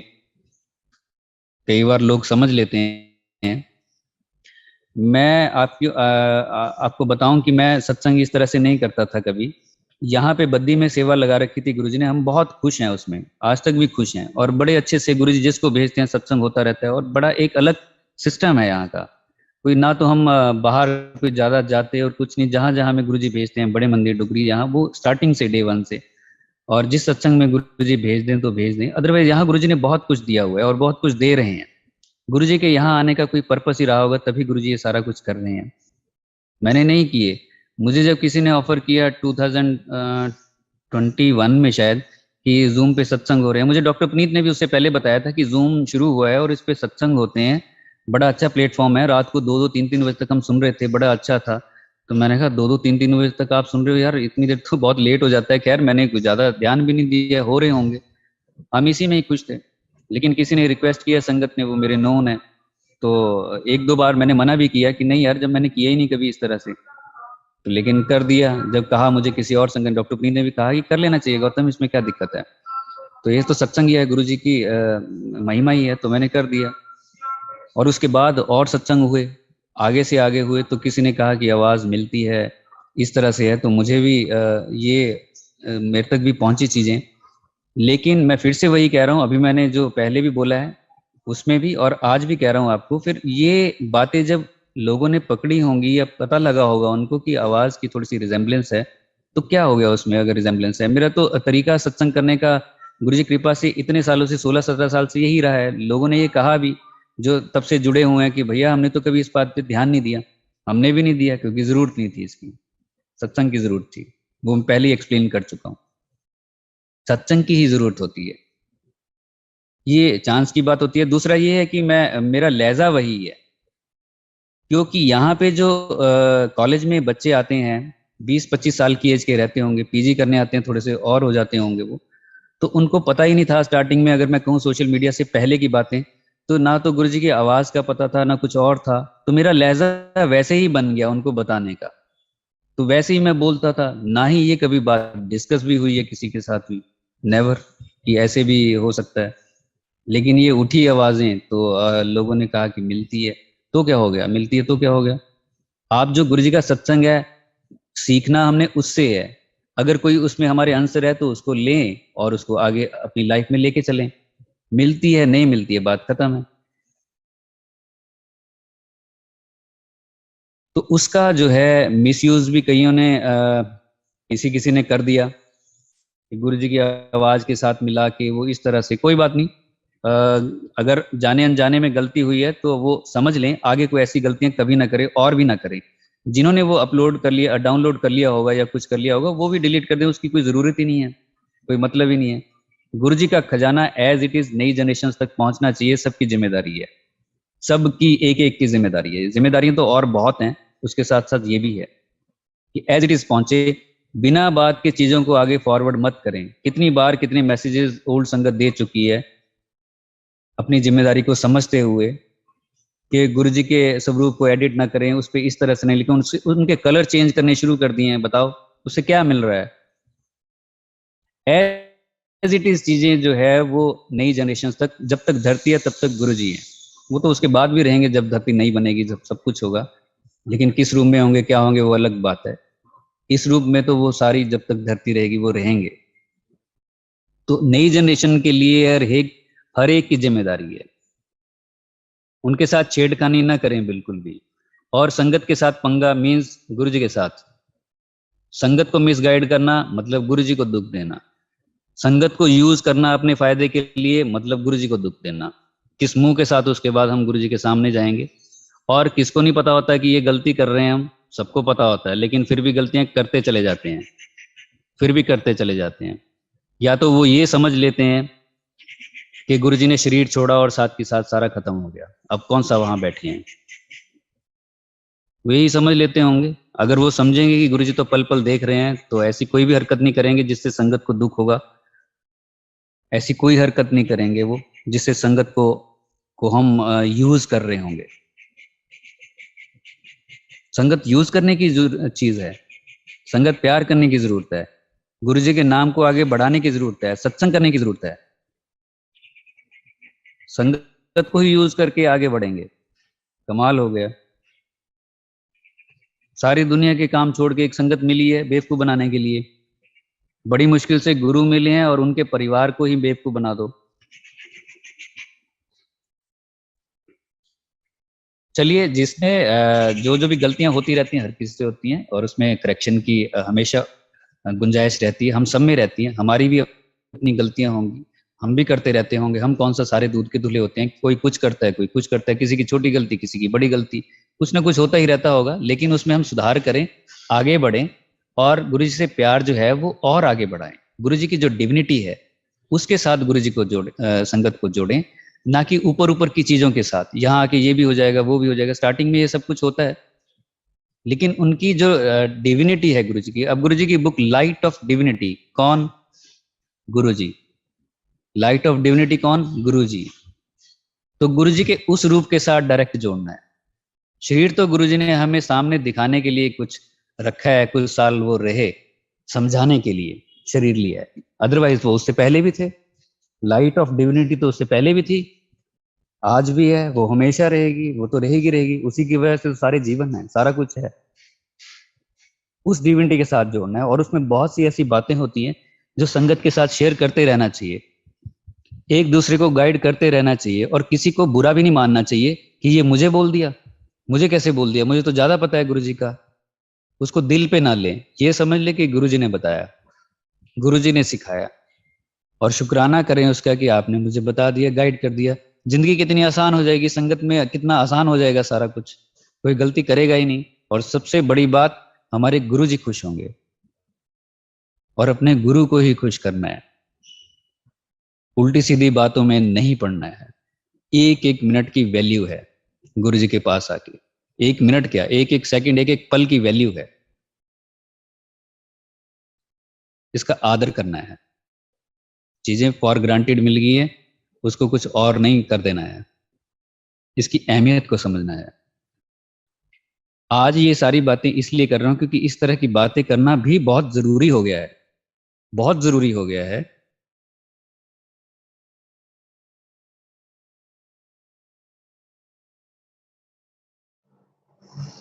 कई बार लोग समझ लेते हैं। मैं आपको बताऊं कि मैं सत्संग इस तरह से नहीं करता था कभी। यहाँ पे बद्दी में सेवा लगा रखी थी गुरुजी ने, हम बहुत खुश हैं उसमें, आज तक भी खुश हैं, और बड़े अच्छे से गुरुजी जिसको भेजते हैं सत्संग होता रहता है, और बड़ा एक अलग सिस्टम है यहाँ का। कोई ना तो हम बाहर कोई ज्यादा जाते और कुछ नहीं, जहां जहां हमें गुरुजी भेजते हैं, बड़े मंदिर डुगरी, यहाँ वो स्टार्टिंग से डे वन से, और जिस सत्संग में गुरुजी भेज दें तो भेज दें। अदरवाइज यहाँ गुरुजी ने बहुत कुछ दिया हुआ है और बहुत कुछ दे रहे हैं। गुरुजी के यहाँ आने का कोई पर्पस ही रहा होगा, तभी गुरुजी ये सारा कुछ कर रहे हैं। मैंने नहीं किए। मुझे जब किसी ने ऑफर किया 2021 में शायद, कि जूम पे सत्संग हो रहे हैं, मुझे डॉक्टर पुनीत ने भी उससे पहले बताया था कि जूम शुरू हुआ है और इस पे सत्संग होते हैं, बड़ा अच्छा प्लेटफॉर्म है, रात को 2 2 3 3 बजे तक हम सुन रहे थे, बड़ा अच्छा था। तो मैंने कहा 2 2 3 3 बजे तक आप सुन रहे हो यार, इतनी देर तो बहुत लेट हो जाता है। खैर मैंने कुछ ज्यादा ध्यान भी नहीं दिया, हो रहे होंगे, हम इसी में ही खुश थे। लेकिन किसी ने रिक्वेस्ट किया, संगत ने, वो मेरे नोन है, तो 1 2 बार मैंने मना भी किया कि नहीं यार, जब मैंने किया ही नहीं कभी इस तरह से, तो लेकिन कर दिया। जब कहा मुझे किसी और संगत, डॉक्टर पुनीत ने भी कहा कि कर लेना चाहिए गौतम, इसमें क्या दिक्कत है, तो ये तो सत्संग ही है, गुरु जी की महिमा ही है, तो मैंने कर दिया। और उसके बाद और सत्संग हुए, आगे से आगे हुए, तो किसी ने कहा कि आवाज़ मिलती है, इस तरह से है, तो मुझे भी मेरे तक भी पहुंची चीज़ें। लेकिन मैं फिर से वही कह रहा हूँ, अभी मैंने जो पहले भी बोला है उसमें भी, और आज भी कह रहा हूँ आपको, फिर ये बातें जब लोगों ने पकड़ी होंगी या पता लगा होगा उनको कि आवाज़ की थोड़ी सी रिजेम्बलेंस है, तो क्या हो गया उसमें अगर रिजेम्बलेंस है। मेरा तो तरीका सत्संग करने का गुरु जी कृपा से इतने सालों से, 16 17 साल से यही रहा है। लोगों ने ये कहा भी, जो तब से जुड़े हुए हैं, कि भैया हमने तो कभी इस बात पे ध्यान नहीं दिया। हमने भी नहीं दिया क्योंकि जरूरत नहीं थी इसकी, सत्संग की जरूरत थी, वो मैं पहले ही एक्सप्लेन कर चुका हूँ। सत्संग की ही जरूरत होती है, ये चांस की बात होती है। दूसरा ये है कि मैं, मेरा लहजा वही है, क्योंकि यहाँ पे जो कॉलेज में बच्चे आते हैं, 20 25 साल की एज के रहते होंगे, पीजी करने आते हैं, थोड़े से और हो जाते होंगे वो, तो उनको पता ही नहीं था स्टार्टिंग में, अगर मैं कहूँ सोशल मीडिया से पहले की बातें, तो ना तो गुरुजी की आवाज़ का पता था, ना कुछ और था, तो मेरा लहजा वैसे ही बन गया उनको बताने का, तो वैसे ही मैं बोलता था। ना ही ये कभी बात डिस्कस भी हुई है किसी के साथ भी, नेवर, कि ऐसे भी हो सकता है। लेकिन ये उठी आवाजें तो लोगों ने कहा कि मिलती है, तो क्या हो गया, मिलती है तो क्या हो गया। आप जो गुरुजी का सत्संग है, सीखना हमने उससे है, अगर कोई उसमें हमारे आंसर है तो उसको लें और उसको आगे अपनी लाइफ में लेके चलें। मिलती है नहीं मिलती है, बात खत्म है। तो उसका जो है मिसयूज भी कईयों ने, किसी किसी ने कर दिया, कि गुरु जी की आवाज के साथ मिला के वो इस तरह से। कोई बात नहीं, अगर जाने अनजाने में गलती हुई है तो वो समझ लें, आगे कोई ऐसी गलतियां कभी ना करे और भी ना करें। जिन्होंने वो अपलोड कर लिया, डाउनलोड कर लिया होगा या कुछ कर लिया होगा, वो भी डिलीट कर दें, उसकी कोई जरूरत ही नहीं है, कोई मतलब ही नहीं है। गुरु जी का खजाना एज इट इज नई जनरेशन तक पहुंचना चाहिए, सबकी जिम्मेदारी है। सबकी एक एक की जिम्मेदारी है। जिम्मेदारियां तो और बहुत हैं, उसके साथ साथ ये भी है कि एज इट इज पहुंचे, बिना बात के चीजों को आगे फॉरवर्ड मत करें। कितनी बार कितने मैसेजेस ओल्ड संगत दे चुकी है, अपनी जिम्मेदारी को समझते हुए कि गुरु जी के स्वरूप को एडिट ना करें, उस पर इस तरह से नहीं लिखें, उनके कलर चेंज करने शुरू कर दिए हैं। बताओ उससे क्या मिल रहा है? एज इट इज चीजें जो है वो नई जनरेशन तक, जब तक धरती है तब तक गुरु जी हैं। वो तो उसके बाद भी रहेंगे जब धरती नहीं बनेगी, जब सब कुछ होगा। लेकिन किस रूप में होंगे, क्या होंगे, वो अलग बात है। इस रूप में तो वो सारी जब तक धरती रहेगी वो रहेंगे। तो नई जनरेशन के लिए हर एक की जिम्मेदारी है, उनके साथ छेड़खानी ना करें बिल्कुल भी। और संगत के साथ पंगा मीन्स गुरु जी के साथ संगत को मिसगाइड करना मतलब गुरु जी को दुख देना। संगत को यूज करना अपने फायदे के लिए मतलब गुरु जी को दुख देना। किस मुंह के साथ उसके बाद हम गुरु जी के सामने जाएंगे? और किसको नहीं पता होता कि ये गलती कर रहे हैं हम? सबको पता होता है, लेकिन फिर भी गलतियां करते चले जाते हैं, फिर भी करते चले जाते हैं। या तो वो ये समझ लेते हैं कि गुरु जी ने शरीर छोड़ा और साथ के साथ सारा खत्म हो गया, अब कौन सा वहां बैठे हैं, वे यही समझ लेते होंगे। अगर वो समझेंगे कि गुरु जी तो पल पल देख रहे हैं, तो ऐसी कोई भी हरकत नहीं करेंगे जिससे संगत को दुख होगा। ऐसी कोई हरकत नहीं करेंगे वो जिससे संगत को हम यूज कर रहे होंगे। संगत यूज करने की चीज है, संगत प्यार करने की जरूरत है, गुरु जी के नाम को आगे बढ़ाने की जरूरत है, सत्संग करने की जरूरत है। संगत को ही यूज करके आगे बढ़ेंगे। कमाल हो गया, सारी दुनिया के काम छोड़ के एक संगत मिली है बेवकूफ बनाने के लिए। बड़ी मुश्किल से गुरु मिले हैं और उनके परिवार को ही बेवकूफ बना दो। चलिए, जिसने जो जो भी गलतियां होती रहती हैं, हर किसी से होती हैं, और उसमें करेक्शन की हमेशा गुंजाइश रहती है, हम सब में रहती है। हमारी भी अपनी गलतियां होंगी, हम भी करते रहते होंगे। हम कौन सा सारे दूध के धुले होते हैं? कोई कुछ करता है, कोई कुछ करता है, किसी की छोटी गलती, किसी की बड़ी गलती, कुछ ना कुछ होता ही रहता होगा। लेकिन उसमें हम सुधार करें, आगे बढ़ें, और गुरु जी से प्यार जो है वो और आगे बढ़ाएं। गुरु जी की जो डिविनिटी है उसके साथ गुरु जी को जोड़े, संगत को जोड़ें, ना कि ऊपर ऊपर की चीजों के साथ। यहाँ आके ये भी हो जाएगा, वो भी हो जाएगा, स्टार्टिंग में ये सब कुछ होता है। लेकिन उनकी जो डिविनिटी है गुरु जी की, अब गुरु जी की बुक लाइट ऑफ डिविनिटी, कौन? गुरु जी। लाइट ऑफ डिविनिटी कौन? गुरु जी। तो गुरु जी के उस रूप के साथ डायरेक्ट जोड़ना है। शरीर तो गुरु जी ने हमें सामने दिखाने के लिए कुछ रखा है, कुछ साल वो रहे, समझाने के लिए शरीर लिया है। अदरवाइज वो उससे पहले भी थे। लाइट ऑफ डिविनिटी तो उससे पहले भी थी, आज भी है, वो हमेशा रहेगी, वो तो रहेगी रहेगी। उसी की वजह से तो सारे जीवन है, सारा कुछ है। उस डिविनिटी के साथ जोड़ना है, और उसमें बहुत सी ऐसी बातें होती हैं जो संगत के साथ शेयर करते रहना चाहिए, एक दूसरे को गाइड करते रहना चाहिए। और किसी को बुरा भी नहीं मानना चाहिए कि ये मुझे बोल दिया, मुझे कैसे बोल दिया, मुझे तो ज्यादा पता है गुरु जी का। उसको दिल पे ना लें, ये समझ ले कि गुरु जी ने बताया, गुरु जी ने सिखाया, और शुक्राना करें उसका कि आपने मुझे बता दिया, गाइड कर दिया। जिंदगी कितनी आसान हो जाएगी, संगत में कितना आसान हो जाएगा सारा कुछ, कोई गलती करेगा ही नहीं। और सबसे बड़ी बात, हमारे गुरु जी खुश होंगे, और अपने गुरु को ही खुश करना है। उल्टी सीधी बातों में नहीं पड़ना है। एक एक मिनट की वैल्यू है गुरु जी के पास आके। एक मिनट क्या, एक एक सेकंड, एक एक पल की वैल्यू है। इसका आदर करना है। चीजें फॉर ग्रांटेड मिल गई है, उसको कुछ और नहीं कर देना है, इसकी अहमियत को समझना है। आज ये सारी बातें इसलिए कर रहा हूं क्योंकि इस तरह की बातें करना भी बहुत जरूरी हो गया है, बहुत जरूरी हो गया है।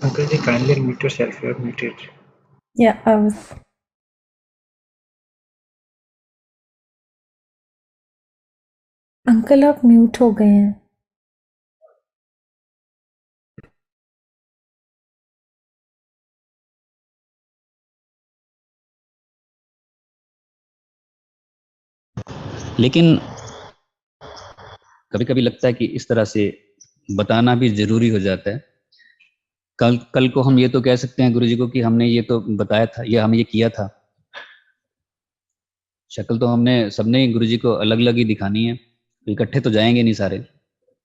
Uncle ji, kindly unmute yourself. You are muted. Yeah, I was. Uncle आप म्यूट हो गए हैं। लेकिन कभी कभी लगता है कि इस तरह से बताना भी जरूरी हो जाता है। कल कल को हम ये तो कह सकते हैं गुरु जी को कि हमने ये तो बताया था, या हम ये किया था। शक्ल तो हमने सबने गुरु जी को अलग अलग ही दिखानी है, इकट्ठे तो जाएंगे नहीं सारे।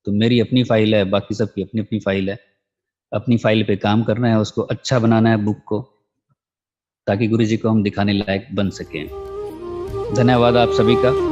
तो मेरी अपनी फाइल है, बाकी सबकी अपनी अपनी फाइल है। अपनी फाइल पे काम करना है, उसको अच्छा बनाना है बुक को, ताकि गुरुजी को हम दिखाने लायक बन सकें। धन्यवाद आप सभी का।